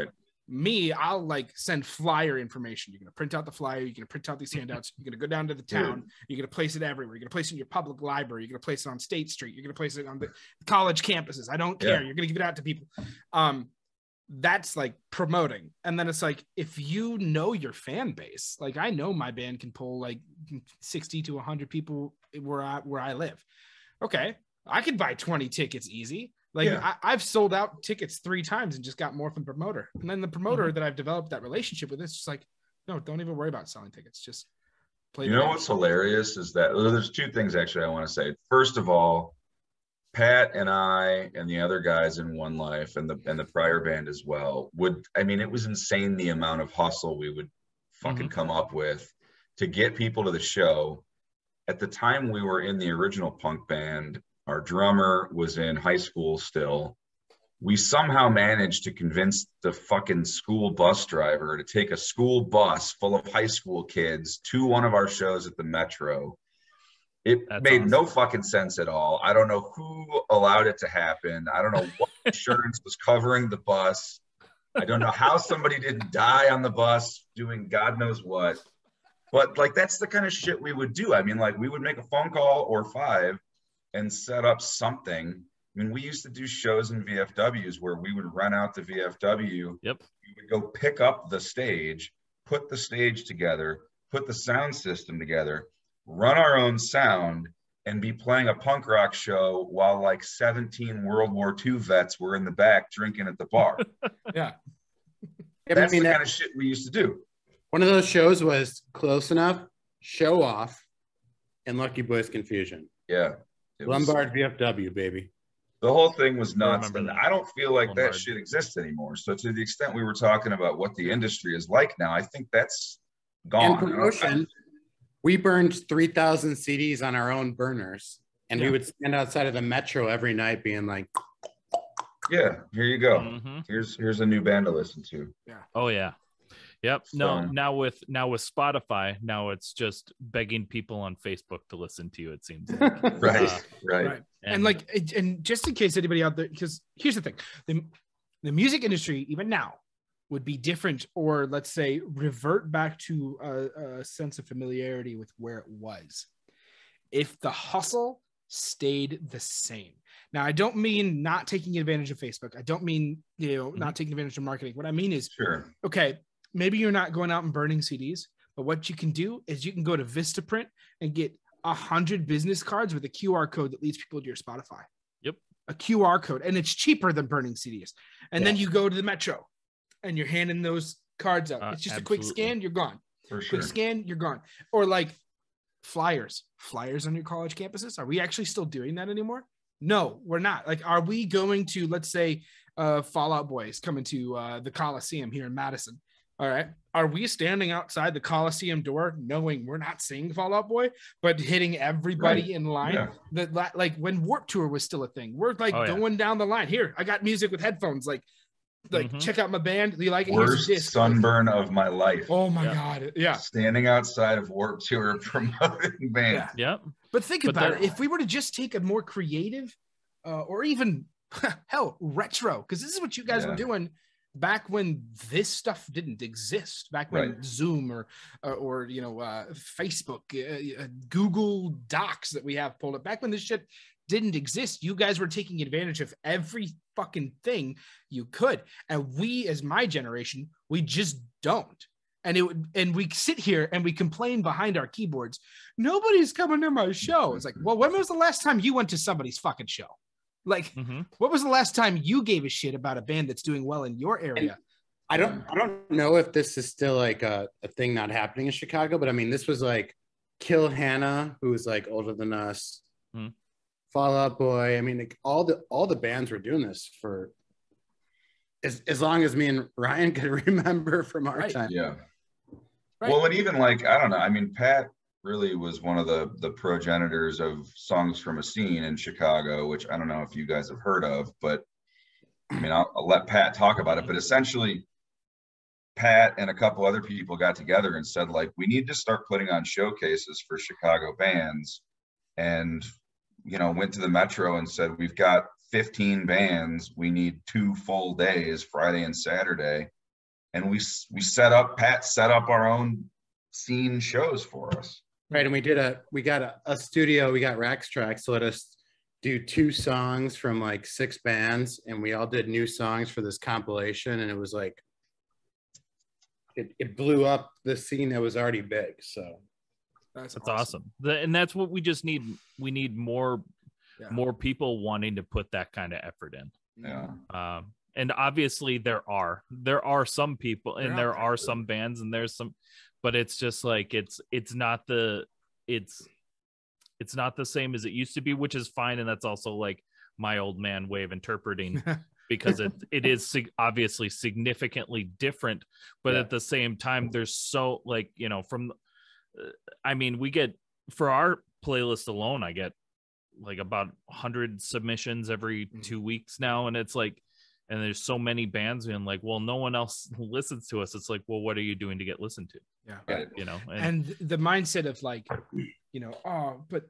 me, I'll like send flyer information. You're going to print out the flyer. You're going to print out these handouts. You're going to go down to the town. You're going to place it everywhere. You're going to place it in your public library. You're going to place it on State Street. You're going to place it on the college campuses. I don't care. You're going to give it out to people. That's like promoting. And then it's like, if you know your fan base, like I know my band can pull like 60 to 100 people where I live. Okay. I could buy 20 tickets easy. Like I've sold out tickets 3 times and just got more from the promoter. And then the promoter that I've developed that relationship with, it's just like, no, don't even worry about selling tickets. Just play. You know what's hilarious is that there's 2 things actually I want to say. First of all, Pat and I and the other guys in ONELIFE and the prior band as well it was insane the amount of hustle we would fucking come up with to get people to the show. At the time we were in the original punk band, our drummer was in high school still. We somehow managed to convince the fucking school bus driver to take a school bus full of high school kids to one of our shows at the Metro. That's made awesome. No fucking sense at all. I don't know who allowed it to happen. I don't know what insurance was covering the bus. I don't know how somebody didn't die on the bus doing God knows what. But like, that's the kind of shit we would do. I mean, like we would make a phone call or 5 and set up something. I mean, we used to do shows in VFWs where we would rent out the VFW. Yep. We would go pick up the stage, put the stage together, put the sound system together, run our own sound, and be playing a punk rock show while like 17 World War II vets were in the back drinking at the bar. Yeah. That's the kind of shit we used to do. One of those shows was Close Enough, Show Off, and Lucky Boys Confusion. Yeah. Lombard VFW, baby. The whole thing was nuts. And that. I don't feel like Lombard. that shit exists anymore. So to the extent we were talking about what the industry is like now, I think that's gone. And promotion, we burned 3,000 CDs on our own burners. And we would stand outside of the Metro every night being like, yeah, here you go. Mm-hmm. Here's a new band to listen to. Yeah. Oh yeah. Yep. So, No, now with Spotify, now it's just begging people on Facebook to listen to you, it seems like. right. Right. And like, and just in case anybody out there, because here's the thing, the music industry, even now, would be different, or let's say revert back to a sense of familiarity with where it was, if the hustle stayed the same. Now, I don't mean not taking advantage of Facebook. I don't mean, not taking advantage of marketing. What I mean is, Sure. Okay, maybe you're not going out and burning CDs, but what you can do is you can go to Vistaprint and get 100 business cards with a QR code that leads people to your Spotify. Yep. A QR code, and it's cheaper than burning CDs. And then you go to the Metro and you're handing those cards out. It's just absolutely. a quick scan, you're gone. For sure. Quick scan, you're gone. Or like flyers on your college campuses. Are we actually still doing that anymore? No, we're not. Like, are we going to, let's say, Fall Out Boys coming to the Coliseum here in Madison? All right. Are we standing outside the Coliseum door knowing we're not seeing Fall Out Boy, but hitting everybody in line? Yeah. That like when Warped Tour was still a thing, we're like going down the line. Here, I got music with headphones. Like check out my band. Do you like it? Worst sunburn of my life. Oh my God. Yeah. Standing outside of Warped Tour promoting bands. Yeah. But think about it. If we were to just take a more creative or even hell, retro, because this is what you guys were doing back when this stuff didn't exist, back when Zoom or Facebook, Google Docs that we have pulled up, back when this shit didn't exist, you guys were taking advantage of every fucking thing you could. And we, as my generation, we just don't. And we sit here and we complain behind our keyboards. Nobody's coming to my show. It's like, well, when was the last time you went to somebody's fucking show? Like, what was the last time you gave a shit about a band that's doing well in your area? I don't know if this is still like a thing not happening in Chicago, but I mean, this was like Kill Hannah, who was like older than us, Fall Out Boy. I mean, like, all the bands were doing this for as long as me and Ryan could remember from our time. Yeah. Right. Well, and even like, I don't know. I mean, Pat really was one of the progenitors of Songs from a Scene in Chicago, which I don't know if you guys have heard of, but I mean, I'll let Pat talk about it. But essentially, Pat and a couple other people got together and said, like, we need to start putting on showcases for Chicago bands, and, went to the Metro and said, we've got 15 bands. We need 2 full days, Friday and Saturday. And Pat set up our own scene shows for us. Right. And we got a studio, we got Rax Tracks to let us do 2 songs from like 6 bands. And we all did new songs for this compilation. And it was like, it blew up the scene that was already big. So that's awesome. And that's what we just need. We need more people wanting to put that kind of effort in. Yeah. And obviously there are some people, and there are some bands, and there's some, but it's just like, it's not the same as it used to be, which is fine. And that's also like my old man way of interpreting because it is obviously significantly different, but at the same time, there's so like, we get, for our playlist alone, I get like about 100 submissions every 2 weeks now. And it's like, and there's so many bands being like, well, no one else listens to us. It's like, well, what are you doing to get listened to? Yeah. And the mindset of like, but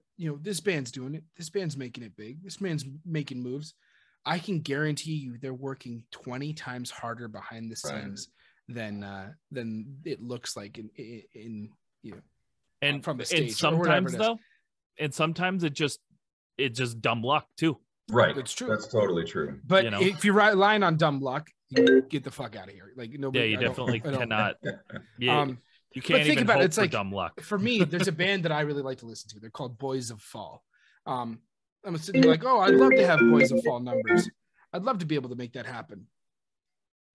this band's doing it. This band's making it big. This band's making moves. I can guarantee you they're working 20 times harder behind the scenes than it looks like in and from the stage. And sometimes though, and sometimes it just, it's just dumb luck too. Right. It's true. That's totally true. But You know? if you're relying on dumb luck, you get the fuck out of here. Like nobody. Yeah, you definitely cannot. Yeah, you can't think even about it, hope it's for like- dumb luck. For me, there's a band that I really like to listen to. They're called Boys of Fall. I'm sitting there like, oh, I'd love to have Boys of Fall numbers. I'd love to be able to make that happen.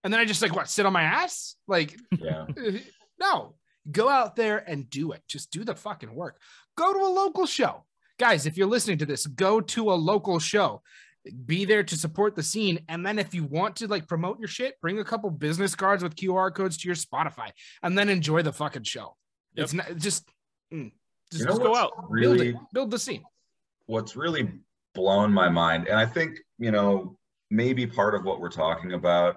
And then I just like, what, sit on my ass? Like, Yeah. no, go out there and do it. Just do the fucking work. Go to a local show. Guys, if you're listening to this, go to a local show. Be there to support the scene. And then if you want to like promote your shit, bring a couple business cards with QR codes to your Spotify and then enjoy the fucking show. Yep. It's not just You know just go what's out, really build the scene. what's really blown my mind, and I think, you know, maybe part of what we're talking about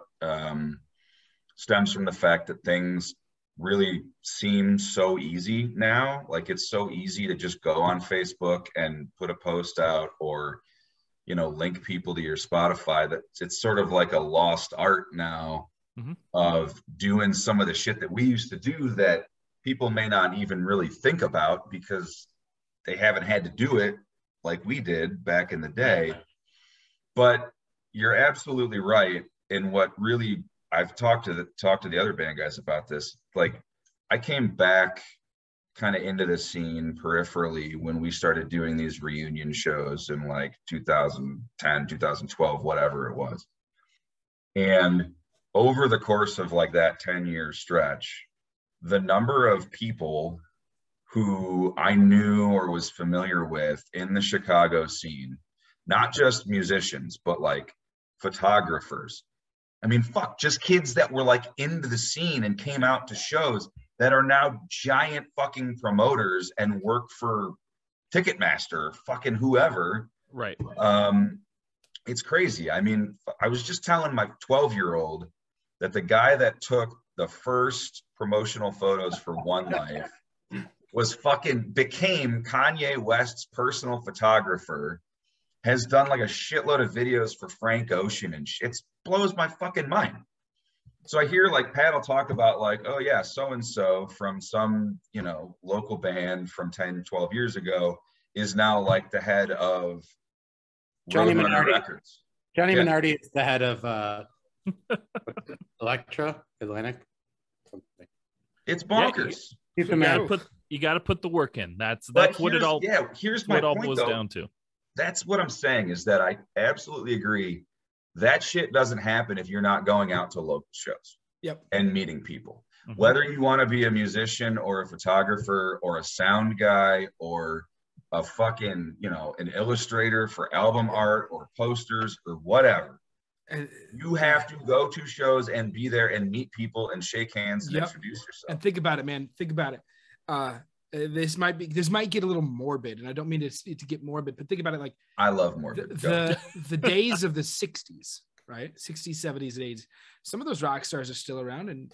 stems from the fact that things really seem so easy now. Like it's so easy to just go on Facebook and put a post out, or, you know, link people to your Spotify, that it's sort of like a lost art now of doing some of the shit that we used to do that people may not even really think about because they haven't had to do it like we did back in the day. But you're absolutely right in what really, I've talked to the other band guys about this. Like I came back kind of into the scene peripherally when we started doing these reunion shows in like 2010, 2012, whatever it was. And over the course of like that 10-year stretch, the number of people who I knew or was familiar with in the Chicago scene, not just musicians, but like photographers. I mean, fuck, just kids that were like into the scene and came out to shows that are now giant fucking promoters and work for Ticketmaster, fucking whoever. Right. It's crazy. I mean, I was just telling my 12-year-old that the guy that took the first promotional photos for One Life became Kanye West's personal photographer, has done like a shitload of videos for Frank Ocean and shit. It blows my fucking mind. So I hear like Pat will talk about like, oh yeah, so-and-so from some, you know, local band from 10, 12 years ago is now like the head of Johnny Roadrunner Minardi. Records. Johnny Yeah. Minardi is the head of Atlantic. Something. It's bonkers. He's the You man. gotta put the work in. That's But what it all. Yeah, here's That's my what it all point boils though. down to. That's what I'm saying, is that I absolutely agree. That shit doesn't happen if you're not going out to local shows. Yep. And meeting people. Mhm. Whether you want to be a musician or a photographer or a sound guy or a fucking, you know, an illustrator for album art or posters or whatever, And, you have to go to shows and be there and meet people and shake hands and Yep. introduce yourself. and think about it, man. Think about it. This might get a little morbid, and I don't mean to get morbid, but think about it like I love morbid. the days of the 60s, right? 60s, 70s, and 80s. Some of those rock stars are still around, and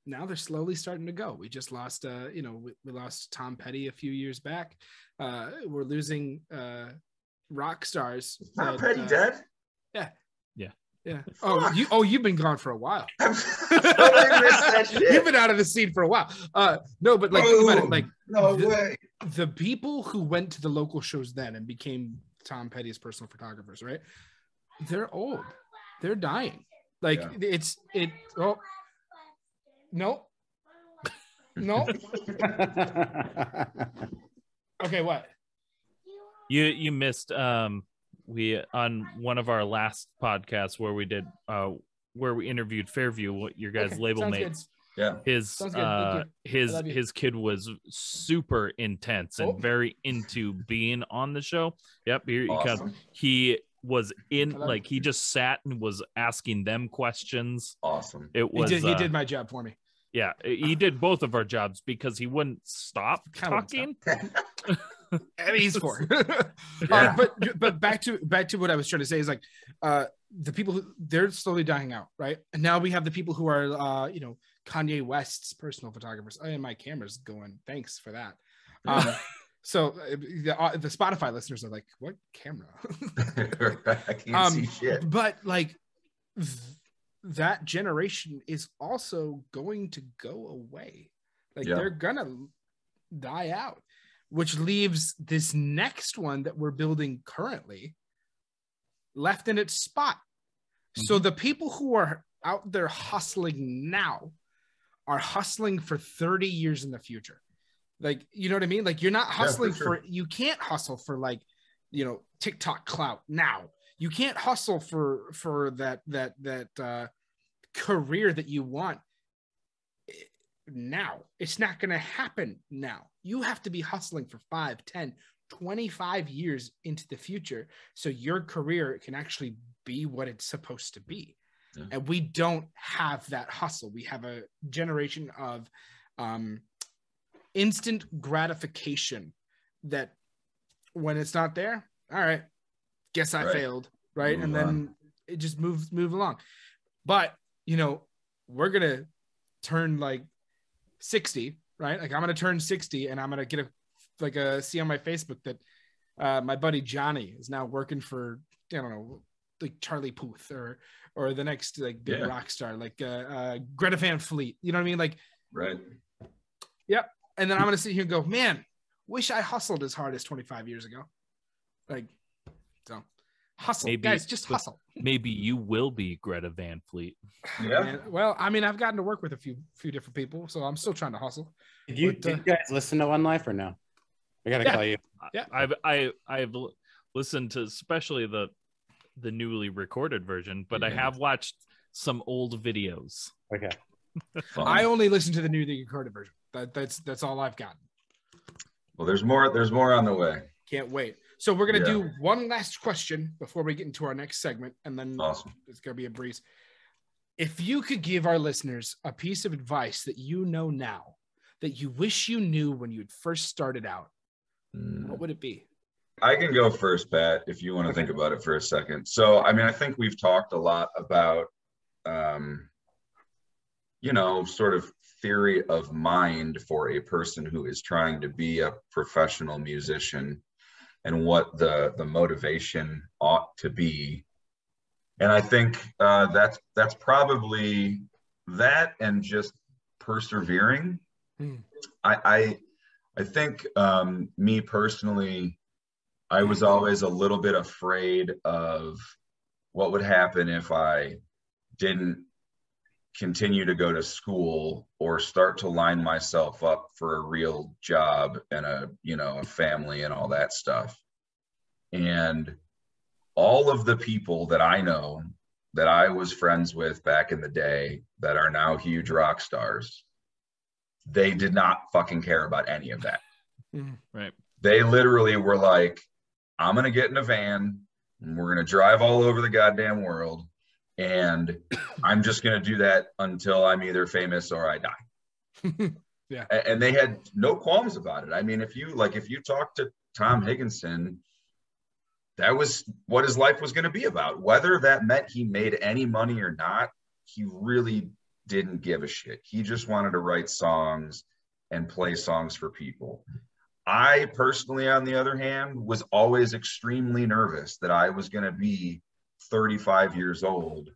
now they're slowly starting to go. We just lost, we lost Tom Petty a few years back. We're losing rock stars. Is Tom that, Petty dead? Yeah. Yeah. Yeah. Fuck. You've been gone for a while. I totally missed that shit. You've been out of the scene for a while. No, but like, think about it, like no way. the people who went to the local shows then and became Tom Petty's personal photographers, right? They're old. They're dying. Like Yeah. No. No. Okay, what? You missed we on one of our last podcasts where we did where we interviewed Fairview, what your guys' Okay, label sounds mates. Yeah. His Sounds good. Thank you. I love you. his kid was super intense and very into being on the show. Yep, here you come. Awesome. He was in I love like it. he just sat and was asking them questions. Awesome. It was He did my job for me. yeah, he did both of our jobs because he wouldn't stop Kinda wouldn't talking. I mean, he's four. Yeah. But back to what I was trying to say is like the people who they're slowly dying out, right? And now we have the people who are Kanye West's personal photographers. Oh, and my camera's going. Thanks for that. So the Spotify listeners are like, what camera? I can't see shit. But like that generation is also going to go away. Like Yeah. they're gonna die out. which leaves this next one that we're building currently left in its spot. So the people who are out there hustling now are hustling for 30 years in the future. Like, you know what I mean? Like, you're not hustling for you can't hustle for, like, you know, TikTok clout now. You can't hustle for that career that you want now. It's not going to happen now. You have to be hustling for 5, 10, 25 years into the future so your career can actually be what it's supposed to be. Yeah. And we don't have that hustle. We have a generation of instant gratification that when it's not there, all right, guess I failed, right? And then it just move along. But, you know, we're going to turn like 60, right? Like, I'm going to turn 60 and I'm going to get see on my Facebook that my buddy Johnny is now working for, I don't know, like Charlie Puth or the next like big rock star, like Greta Van Fleet. You know what I mean? Like, right. Yep. And then I'm going to sit here and go, man, wish I hustled as hard as 25 years ago. Like, so hustle, guys, just hustle. Maybe you will be Greta Van Fleet. Yeah. And, well, I mean, I've gotten to work with a few different people, so I'm still trying to hustle. Did you guys listen to ONELIFE or no? I gotta call you. Yeah, I've listened to especially the newly recorded version, but I have watched some old videos. Okay. I only listen to the newly recorded version. That's all I've gotten. Well, there's more on the way. Can't wait. So we're gonna do one last question before we get into our next segment, and then it's gonna be a breeze. If you could give our listeners a piece of advice that you know now that you wish you knew when you first started out, what would it be? I can go first, Pat, if you want to think about it for a second. So, I mean, I think we've talked a lot about, you know, sort of theory of mind for a person who is trying to be a professional musician and what the motivation ought to be. And I think that's probably that, and just persevering. I think me personally, I was always a little bit afraid of what would happen if I didn't continue to go to school or start to line myself up for a real job and a family and all that stuff. And all of the people that I know that I was friends with back in the day that are now huge rock stars, they did not fucking care about any of that. Right. They literally were like, I'm going to get in a van and we're going to drive all over the goddamn world. And I'm just going to do that until I'm either famous or I die. Yeah. And they had no qualms about it. I mean, if you talk to Tom Higginson, that was what his life was going to be about. Whether that meant he made any money or not, he really didn't give a shit. He just wanted to write songs and play songs for people. I personally, on the other hand, was always extremely nervous that I was going to be 35 years old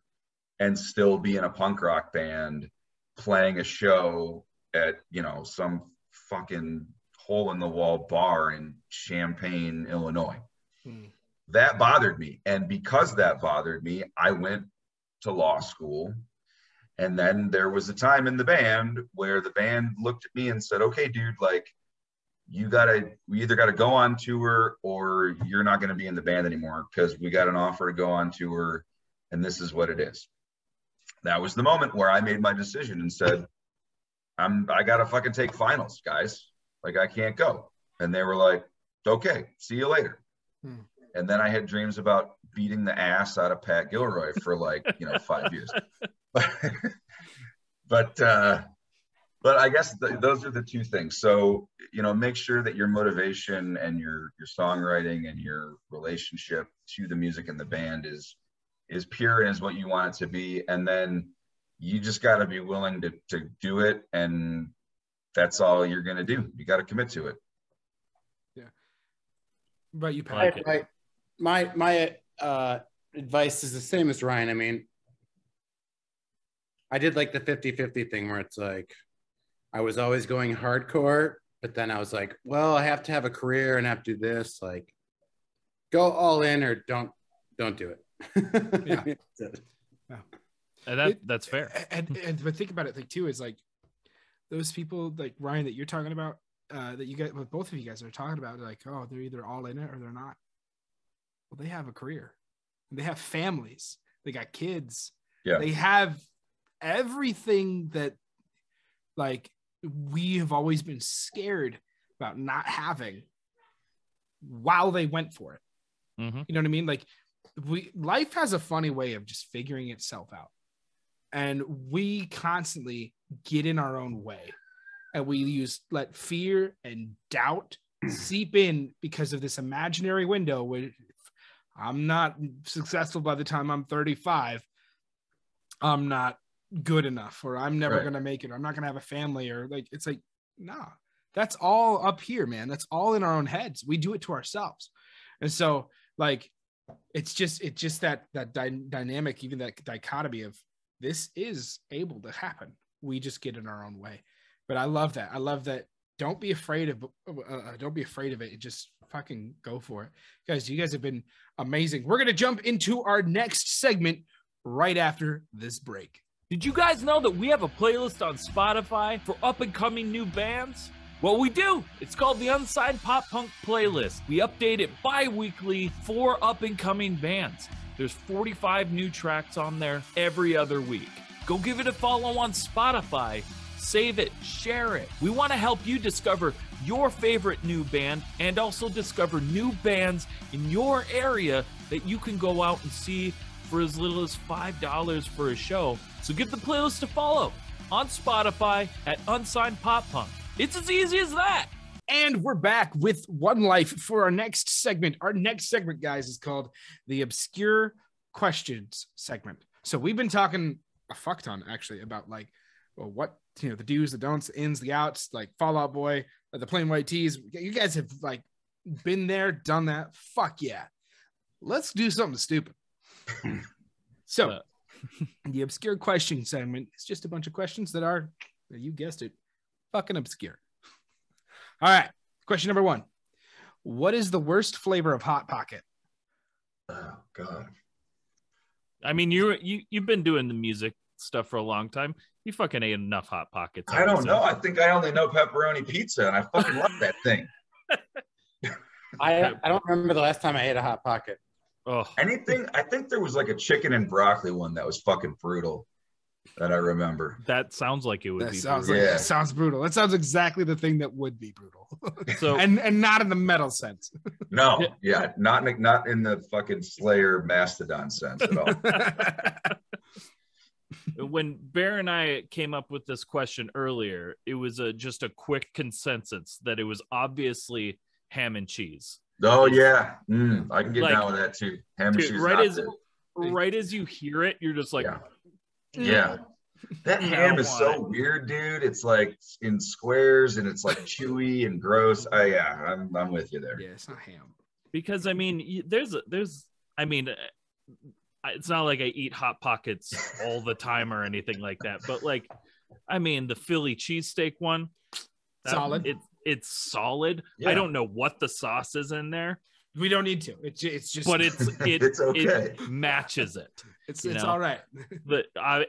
and still be in a punk rock band playing a show at, some fucking hole in the wall bar in Champaign, Illinois. That bothered me. And because that bothered me, I went to law school. And then there was a time in the band where the band looked at me and said, okay, dude, like, we either got to go on tour or you're not going to be in the band anymore because we got an offer to go on tour and this is what it is. That was the moment where I made my decision and said, I got to fucking take finals, guys. Like, I can't go. And they were like, okay, see you later. And then I had dreams about beating the ass out of Pat Gilroy for 5 years. But I guess those are the two things. So, make sure that your motivation and your songwriting and your relationship to the music and the band is pure and is what you want it to be. And then you just got to be willing to do it. And that's all you're going to do. You got to commit to it. Yeah. But you, Pat. My advice is the same as Ryan. I mean, I did like the 50-50 thing where it's like, I was always going hardcore but then I was like, well, I have to have a career and have to do this. Like, go all in or don't do it. Yeah. And that's fair. And but think about it, like too, is like those people like Ryan that you're talking about, that you guys, both of you guys are talking about, like, oh, they're either all in it or they're not. Well, they have a career, they have families, they got kids, they have everything that like we have always been scared about not having while they went for it. Mm-hmm. You know what I mean? Like life has a funny way of just figuring itself out. And we constantly get in our own way, and we let fear and doubt seep in because of this imaginary window where if I'm not successful by the time I'm 35, I'm not good enough, or I'm never going to make it, or I'm not going to have a family, or like, it's like, nah, that's all up here, man. That's all in our own heads. We do it to ourselves. And so like, it's just that dynamic, even that dichotomy of this is able to happen. We just get in our own way. But I love that. Don't be afraid of it. Just fucking go for it. Guys, you guys have been amazing. We're going to jump into our next segment right after this break. Did you guys know that we have a playlist on Spotify for up-and-coming new bands? Well, we do. It's called the Unsigned Pop Punk Playlist. We update it bi-weekly for up-and-coming bands. There's 45 new tracks on there every other week. Go give it a follow on Spotify. Save it, share it. We want to help you discover your favorite new band and also discover new bands in your area that you can go out and see for as little as $5 for a show. So give the playlist a follow on Spotify at Unsigned Pop Punk. It's as easy as that. And we're back with One Life for our next segment. Our next segment, guys, is called the Obscure Questions segment. So we've been talking a fuck ton, actually, about like, well, what, the do's, the don'ts, the ins, the outs, like Fall Out Boy, the Plain White Tees. You guys have like been there, done that. Fuck yeah. Let's do something stupid. So the Obscure Question segment is just a bunch of questions that are, you guessed it, fucking obscure. All right. Question number 1. What is the worst flavor of Hot Pocket? Oh God. I mean, you've been doing the music stuff for a long time. You fucking ate enough Hot Pockets. I don't know. I think I only know pepperoni pizza, and I fucking love that thing. I don't remember the last time I ate a Hot Pocket. Oh, Anything? I think there was like a chicken and broccoli one that was fucking brutal that I remember. that sounds like it would That be. sounds brutal. like Yeah. that sounds brutal. That sounds exactly the thing that would be brutal. So and not in the metal sense. No, yeah, not in the fucking Slayer Mastodon sense at all. when Bear and I came up with this question earlier, it was just a quick consensus that it was obviously ham and cheese. Oh yeah, I can get Like, down with that too. Ham and dude, cheese, right not as- good. Right as you hear it, you're just like, Yeah. That I ham don't is want so it. weird, dude. It's like in squares and it's like chewy and gross. I'm with you there. Yeah, it's not ham. because I mean, there's I mean, it's not like I eat Hot Pockets all the time or anything like that, but like, I mean, the Philly cheesesteak one, Solid. It's solid. Yeah. I don't know what the sauce is in there, We don't need to. It's just. but it's okay. it matches it. it's you know. all right. The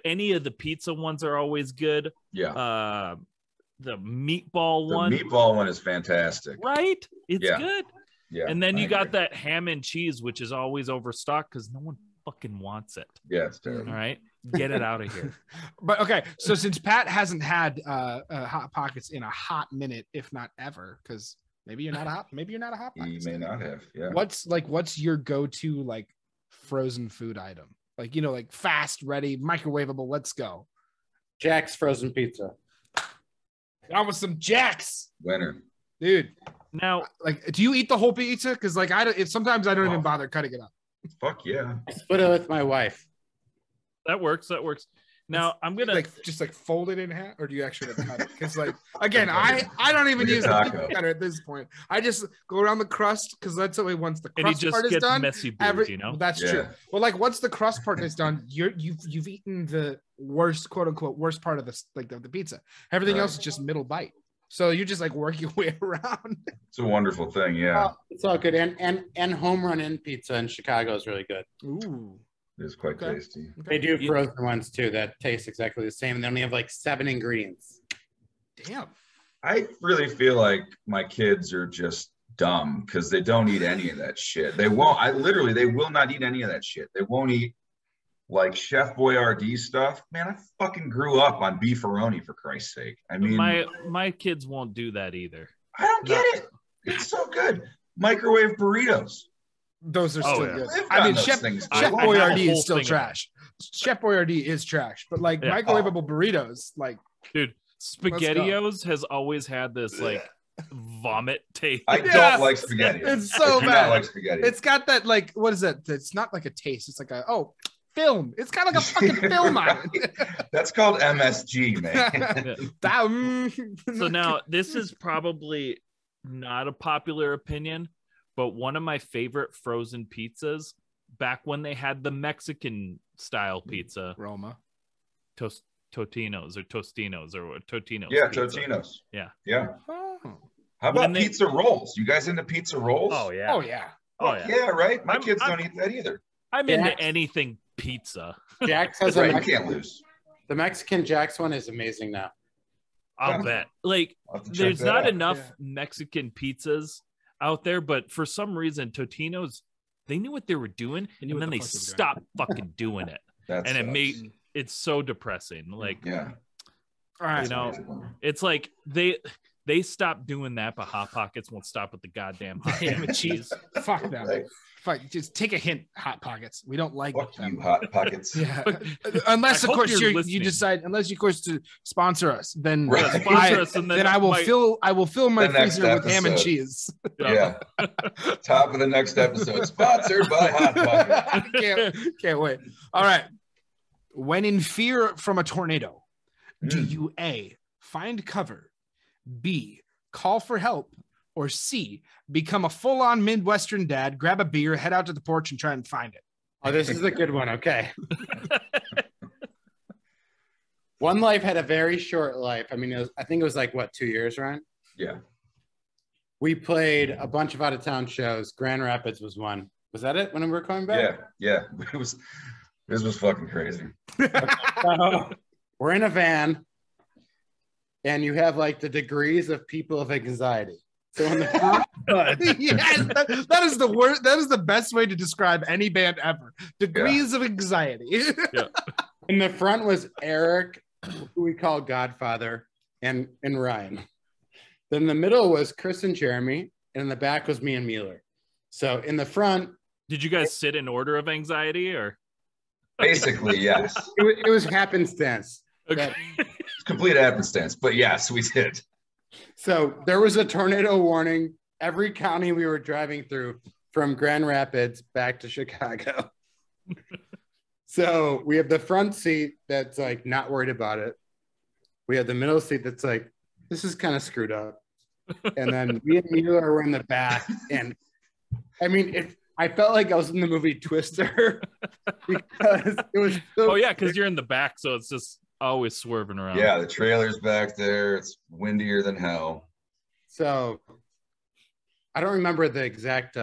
any of the pizza ones are always good. Yeah. The meatball The one, meatball one is fantastic. right? It's Yeah. good. Yeah. And then I you got agree. that ham and cheese, which is always overstocked because no one fucking wants it. Yeah, it's terrible. All right, get it out of here. But okay, so since Pat hasn't had Hot Pockets in a hot minute, if not ever, because maybe you're not a hot He Pockets. may not have. Yeah. What's your go-to like frozen food item? Like, like fast, ready, microwavable, let's go. Jack's frozen pizza. Got with some Jacks, Winner. dude. Now, Like, do you eat the whole pizza? Because like sometimes I don't even Oh. bother cutting it up. Fuck yeah. I split it with my wife. that works. Now I'm gonna Just fold it in half, or do you actually cut it? Because like again, I don't even Like a use a taco. pizza cutter at this point. I just go around the crust because that's the way once the and he crust just part is gets done. messy booze, That's Yeah. true. Well, like once the crust part is done, you've eaten the worst, quote unquote, worst part of the pizza. Everything Right. else is just middle bite. So you just like work your way around. It's a wonderful thing. Yeah, It's all good. And home run in pizza in Chicago is really good. Ooh. it is quite Okay. tasty. They do frozen ones too that taste exactly the same. And they only have like 7 ingredients. Damn. I really feel like my kids are just dumb because they don't eat any of that shit. They won't. They will not eat any of that shit. They won't eat like Chef Boyardee stuff. Man, I fucking grew up on beefaroni, for Christ's sake. I mean, my kids won't do that either. I don't get it. It's so good. Microwave burritos. Those are still good. Lived I on mean, those Chef things. Boyardee whole is still thing of trash. Chef Boyardee is trash, but like Yeah. microwavable burritos, like Dude, SpaghettiOs has always had this like vomit taste. I Yeah. don't like spaghetti. It's so I do bad. not like spaghetti. it's got that like what is it? It's not like a taste. It's like a film. It's got like a fucking film on it. That's called MSG, man. So now this is probably not a popular opinion, but one of my favorite frozen pizzas back when they had the Mexican style pizza, Roma. Totinos or Tostinos or Totino's. Yeah, pizza. Totino's. Yeah. Yeah. Oh. How about When they- pizza rolls? You guys into pizza rolls? Oh yeah. Oh yeah. Oh yeah. Yeah, right? My I'm- kids I'm- don't eat that either. I'm Jack's- into anything pizza. Jack's has Right, you can't lose. the Mexican Jack's one is amazing now. I'll Yeah. bet. Like I'll have to check there's that not out. enough Yeah. Mexican pizzas out there, but for some reason Totino's, they knew what they were doing They knew and what then the they fuck they were doing. stopped fucking doing it. That And it sucks. made it's so depressing. Like Yeah. All right. you know, it's like they stopped doing that, but Hot Pockets won't stop with the goddamn hot Damn ham it, and cheese. Fuck them. Right. Fuck. Just take a hint, Hot Pockets. We don't like Fuck them. you, Hot Pockets. Yeah. Unless I of hope course you're you listening. decide, unless you of course to sponsor us, then Right. Yeah, sponsor us and then I will fill my The next freezer with ham and episode. cheese. Yeah. Top of the next episode. Sponsored by Hot Pockets. Can't wait. All right. When in fear from a tornado, do Mm. you A, find cover, B, call for help, or C, become a full-on Midwestern dad, grab a beer, head out to the porch, and try and find it? Oh, this is a good one. Okay. One Life had a very short life. I mean, I think it was like, what, 2 years, Ryan? Yeah. We played a bunch of out-of-town shows. Grand Rapids was one. Was that it when we were coming back? Yeah. This was fucking crazy. So, we're in a van, and you have like the degrees of people of anxiety. So in the front, Yes, that is the worst. That is the best way to describe any band ever. Degrees of anxiety. in the front was Eric, who we call Godfather, and Ryan. Then the middle was Chris and Jeremy, and in the back was me and Mueller. So in the front, Did you guys sit in order of anxiety or Basically, yes. it was happenstance. okay. It's complete happenstance, but yes, we did. So there was a tornado warning every county we were driving through from Grand Rapids back to Chicago. So we have the front seat that's like not worried about it. We have the middle seat that's like, this is kind of screwed up. And then me and Mueller were in the back. And I mean, I felt like I was in the movie Twister because it was so Oh yeah, because you're in the back, so it's just always swerving around. Yeah, the trailer's back there. It's windier than hell. So I don't remember the exact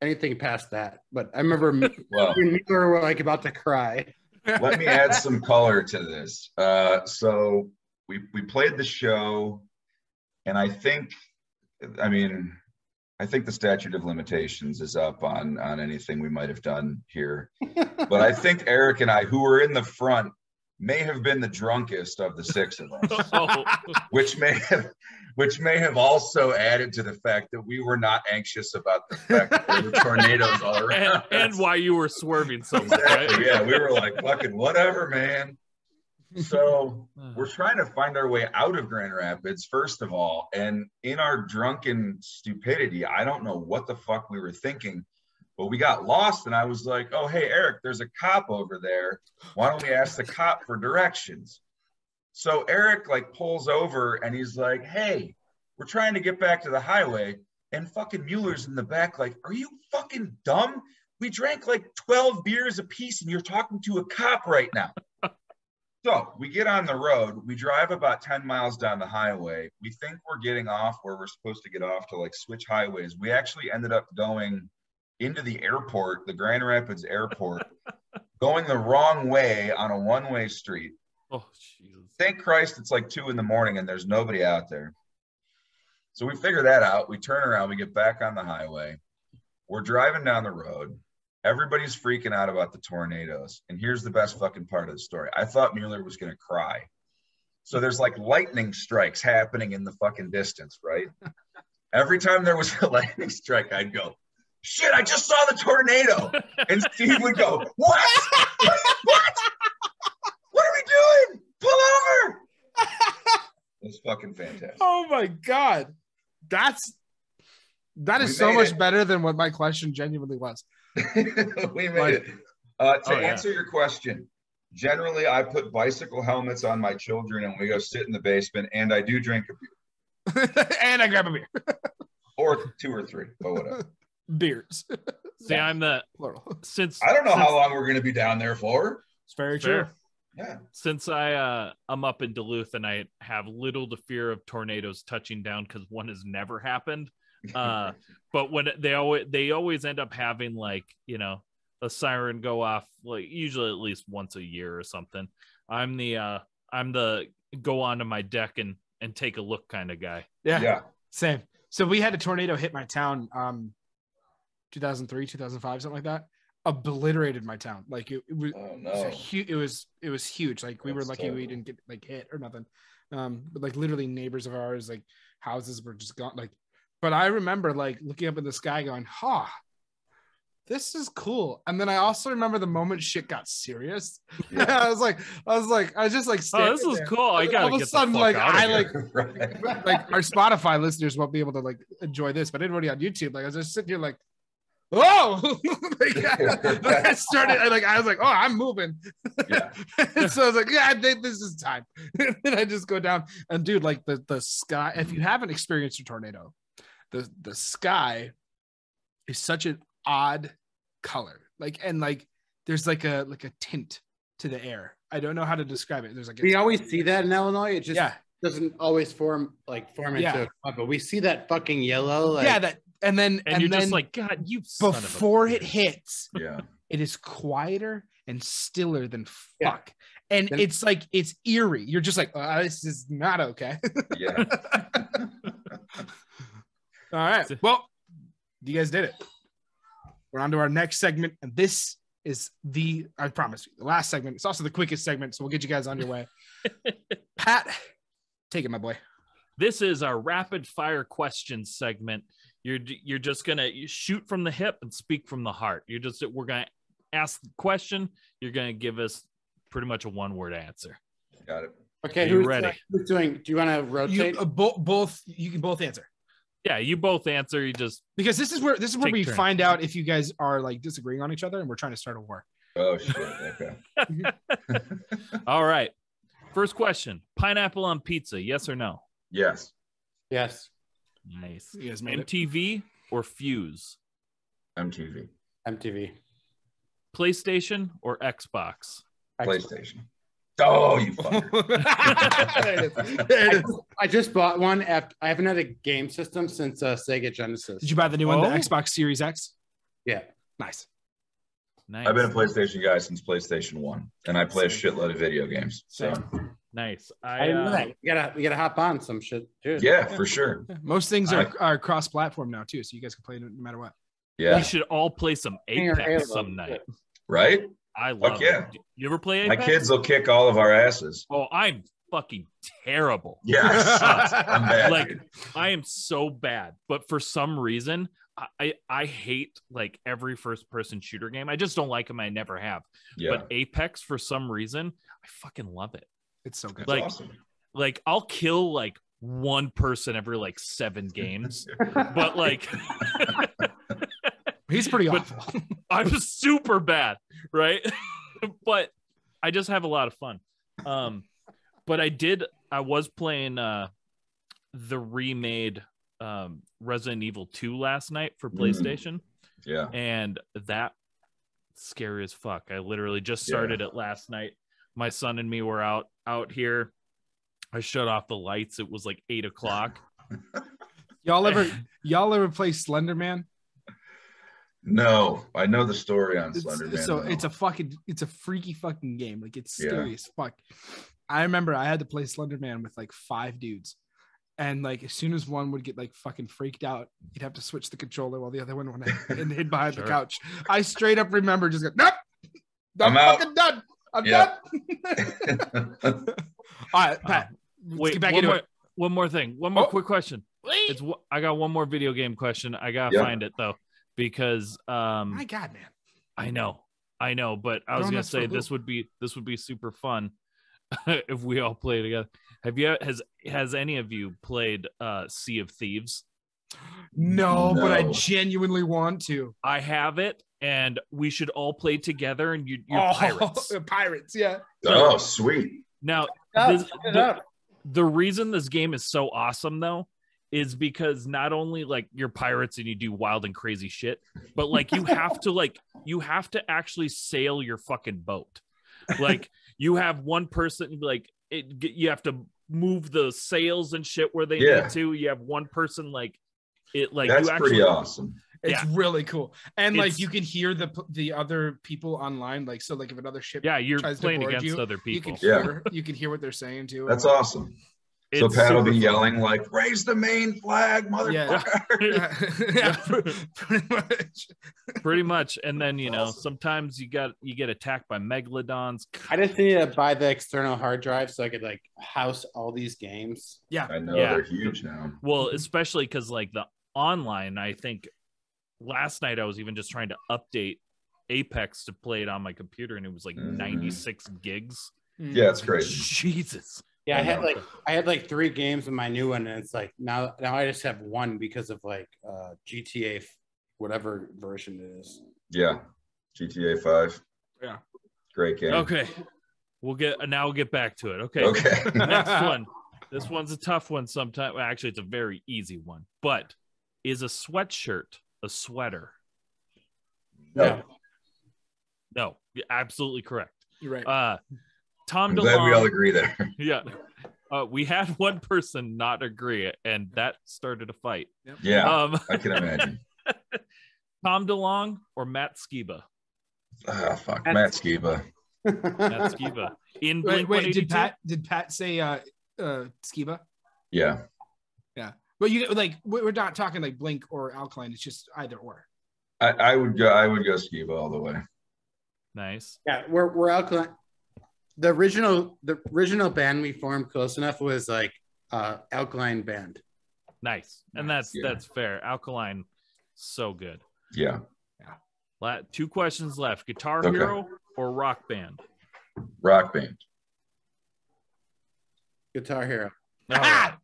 anything past that, but I remember me Well, and Mueller were like about to cry. let me add some color to this. So we played the show, and I think the statute of limitations is up on anything we might have done here. But I think Eric and I, who were in the front, may have been the drunkest of the six of us, Oh, which may have also added to the fact that we were not anxious about the fact that there were tornadoes all around. and why you were swerving so much, right? Exactly, yeah, we were like, fucking whatever, man. So we're trying to find our way out of Grand Rapids, first of all. And in our drunken stupidity, I don't know what the fuck we were thinking, but we got lost. And I was like, oh, hey, Eric, there's a cop over there. Why don't we ask the cop for directions? So Eric like pulls over and he's like, hey, we're trying to get back to the highway. And fucking Mueller's in the back like, are you fucking dumb? We drank like 12 beers apiece and you're talking to a cop right now. So we get on the road. We drive about 10 miles down the highway. We think we're getting off where we're supposed to get off to like switch highways. We actually ended up going into the airport, the Grand Rapids airport, going the wrong way on a one-way street. Oh, Jesus. Thank Christ it's like 2 a.m. and there's nobody out there. So we figure that out. We turn around. We get back on the highway. We're driving down the road. Everybody's freaking out about the tornadoes. And here's the best fucking part of the story. I thought Mueller was going to cry. So there's like lightning strikes happening in the fucking distance, right? Every time there was a lightning strike, I'd go, shit, I just saw the tornado. And Steve would go, what? What? What are we doing? Pull over. It was fucking fantastic. Oh my God. That is so much better than what my question genuinely was. We made it. To answer your question, generally I put bicycle helmets on my children and we go sit in the basement, and I do drink a beer. And I grab a beer. Or 2 or 3, but whatever. Beers. See, I'm the Plural. since I don't know how long we're going to be down there for. It's very true. Yeah. Since I'm up in Duluth and I have little to fear of tornadoes touching down because one has never happened. But when they always end up having like, you know, a siren go off like usually at least once a year or something. I'm the go onto my deck and take a look kind of guy. Yeah. Same. So we had a tornado hit my town 2003, 2005, something like that. Obliterated my town. Like it was it was huge. Like we were lucky we didn't get like hit or nothing. But like literally neighbors of ours, like houses were just gone. Like, but I remember like looking up in the sky going, this is cool. And then I also remember the moment shit got serious. Yeah. I was like, I just like, oh, this is cool. I gotta all of a get sudden, the fuck like, out of I here. like our Spotify listeners won't be able to like enjoy this, but everybody on YouTube, like I was just sitting here like, oh, I started I was like, oh, I'm moving. Yeah. So I was like, yeah, I think this is time. And I just go down and dude, like the sky, if you haven't experienced a tornado, the sky is such an odd color. Like, and like there's like a tint to the air. I don't know how to describe it. There's like We always see that in Illinois. It just yeah. doesn't always form into Yeah. but we see that fucking yellow. Like, yeah, that and then you're then just like, God, you son of a before it bitch. hits, Yeah. it is quieter and stiller than Yeah. fuck. And Then- it's like it's eerie. You're just like, this is not okay. Yeah. All right. Well, you guys did it. We're on to our next segment, and this is I promise you, the last segment. It's also the quickest segment, so we'll get you guys on your way. Pat, take it, my boy. This is our rapid fire questions segment. You're just gonna shoot from the hip and speak from the heart. We're gonna ask the question. You're gonna give us pretty much a one-word answer. Got it. Okay, You who's ready? Who's doing? Do you want to rotate? You can both answer. Yeah, you both answer. You just Because this is where Take we turns. find out if you guys are like disagreeing on each other and we're trying to start a war. Oh shit. Okay. all right. First question: pineapple on pizza? Yes or no? Yes. Yes, Nice. You guys made it. MTV or Fuse? MTV. MTV. PlayStation or Xbox? PlayStation. Oh, you fucker. There it is. There it is. I just bought one. I haven't had a game system since Sega Genesis. Did you buy the new one, the Oh. Xbox Series X? Yeah. Nice. Nice. I've been a PlayStation guy since PlayStation 1 and I play a shitload of video games. So Nice. I didn't know that. We gotta hop on some shit, dude. yeah, for sure. Most things are cross-platform now too, so you guys can play no matter what. Yeah. We should all play some Halo. Apex some night. Right? I love yeah. it. You ever play My Apex? kids will kick all of our asses. Oh, I'm fucking terrible. Yeah. I suck. I'm bad. Like dude. I am so bad, but for some reason I hate like every first person shooter game. I just don't like them. I never have. Yeah. But Apex, for some reason, I fucking love it. It's so good. That's like- awesome. Like I'll kill like one person every like 7 games, but like He's pretty but- awful. I'm super bad, right? But I just have a lot of fun. But I was playing the remade Resident Evil 2 last night for PlayStation, Yeah. and that scary as fuck. I literally just started it last night. My son and me were out here. I shut off the lights. It was like 8 o'clock. Y'all ever play Slender Man? No, I know the story on Slender Man. So though. it's a freaky fucking game. Like it's scary as fuck. I remember I had to play Slender Man with like 5 dudes. And like as soon as one would get like fucking freaked out, you'd have to switch the controller while the other one went and hid behind the couch. I straight up remember just go, nope, I'm fucking done. I'm done. All right, Pat. Wait, get back into it. One more thing. One more quick question. I got one more video game question. I gotta find it though, because my God, man. I know, but I was gonna say this would be super fun if we all play together. Has any of you played Sea of Thieves? No, but I genuinely want to. I have it, and we should all play together. And you're pirates. Pirates, yeah. Oh, sweet. Now, the reason this game is so awesome, though, is because not only like you're pirates and you do wild and crazy shit, but like you have to actually sail your fucking boat. Like you have one person you have to move the sails and shit where they need to. You have one person that's pretty awesome. It's really cool, and like you can hear the other people online. Like so, like if another ship, you're tries playing to board against you, other people. You can hear what they're saying too. That's awesome. So Pat will be yelling like, "Raise the main flag, motherfucker!" Yeah, pretty much. And then sometimes you get attacked by megalodons. I just need to buy the external hard drive so I could like house all these games. Yeah, I know they're huge now. Well, especially because like the online, I think last night I was even just trying to update Apex to play it on my computer, and it was like 96 gigs. Yeah, it's crazy. Jesus. Yeah, I had like 3 games in my new one, and it's like now I just have 1 because of like GTA, whatever version it is. Yeah, GTA 5. Yeah, great game. Okay, we'll get back to it. Okay. Next one. This one's a tough one. Sometimes, well, actually, it's a very easy one. But is a sweatshirt a sweater? No. No, you're absolutely correct. You're right. Tom I'm glad we all agree there. Yeah. We had one person not agree, and that started a fight. Yep. Yeah, I can imagine. Tom DeLonge or Matt Skiba? Fuck, Matt Skiba. Matt Skiba. In Blink wait, did Pat say Skiba? Yeah. Yeah. But you like we're not talking like Blink or Alkaline, it's just either or. I would go Skiba all the way. Nice. Yeah, we're Alkaline. The original band we formed close enough was like Alkaline band. Nice. And that's fair. Alkaline, so good. Yeah. 2 questions left. Guitar Hero or Rock Band? Rock Band. Guitar Hero.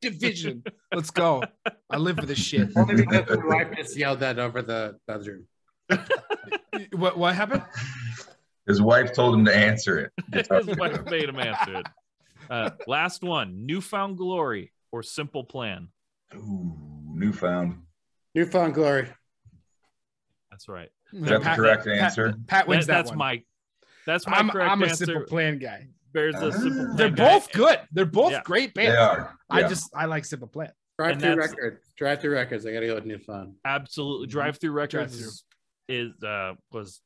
Division. Let's go. I live for this shit. Only because my wife just yelled that over the bedroom. What happened? His wife told him to answer it. His wife made him answer it. Last one. Newfound Glory or Simple Plan? Ooh, Newfound Glory. That's right. Is that the correct answer? Pat wins that's one. That's my correct I'm a answer. Simple Plan guy. Bears a Simple Plan. They're both good. They're both great bands. They are. Yeah. I like Simple Plan. Drive-through records. I gotta go with Newfound. Absolutely. Drive-through records was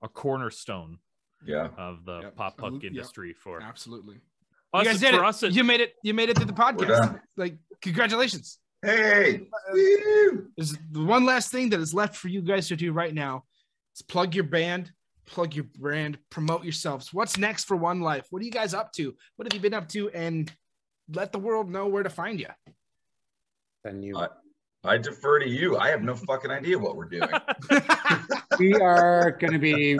a cornerstone of the pop punk industry for absolutely. Us, you guys did it. You made it to the podcast. Like, congratulations. Hey. There's the one last thing that is left for you guys to do right now. Is plug your band, plug your brand, promote yourselves. What's next for One Life? What are you guys up to? What have you been up to? And let the world know where to find you. Then you. I defer to you. I have no fucking idea what we're doing. We are going to be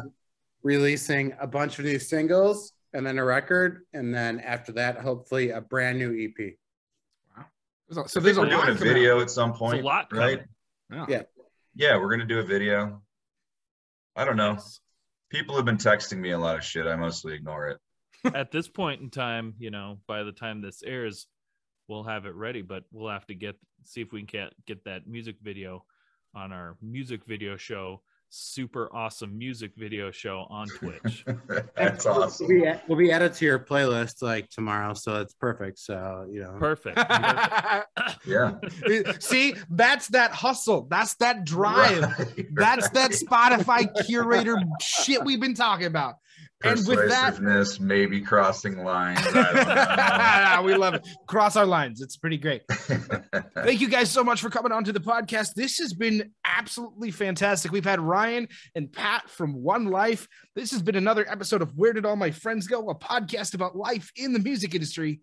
releasing a bunch of these singles and then a record. And then after that, hopefully a brand new EP. Wow. So there's we're doing a video at some point, there's a lot right? Yeah, we're going to do a video. I don't know. People have been texting me a lot of shit. I mostly ignore it. At this point in time, by the time this airs, we'll have it ready, but we'll have to see if we can get that music video on our music video show super awesome music video show on Twitch. That's awesome. We'll be added to your playlist like tomorrow, so it's perfect. So Perfect. Yeah. See, that's that hustle. That's that drive. Right. That's that Spotify curator shit we've been talking about. And with that, Persuasiveness, maybe crossing lines. I don't know. we love it. Cross our lines. It's pretty great. Thank you guys so much for coming on to the podcast. This has been absolutely fantastic. We've had Ryan and Pat from ONELIFE. This has been another episode of Where Did All My Friends Go? A podcast about life in the music industry.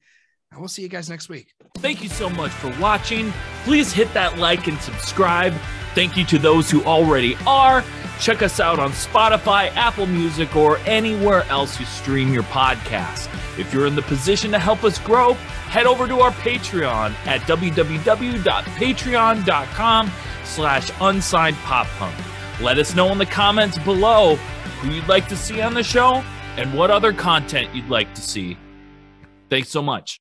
And we'll see you guys next week. Thank you so much for watching. Please hit that like and subscribe. Thank you to those who already are. Check us out on Spotify, Apple Music, or anywhere else you stream your podcast. If you're in the position to help us grow, head over to our Patreon at www.patreon.com/unsignedpoppunk. Let us know in the comments below who you'd like to see on the show and what other content you'd like to see. Thanks so much.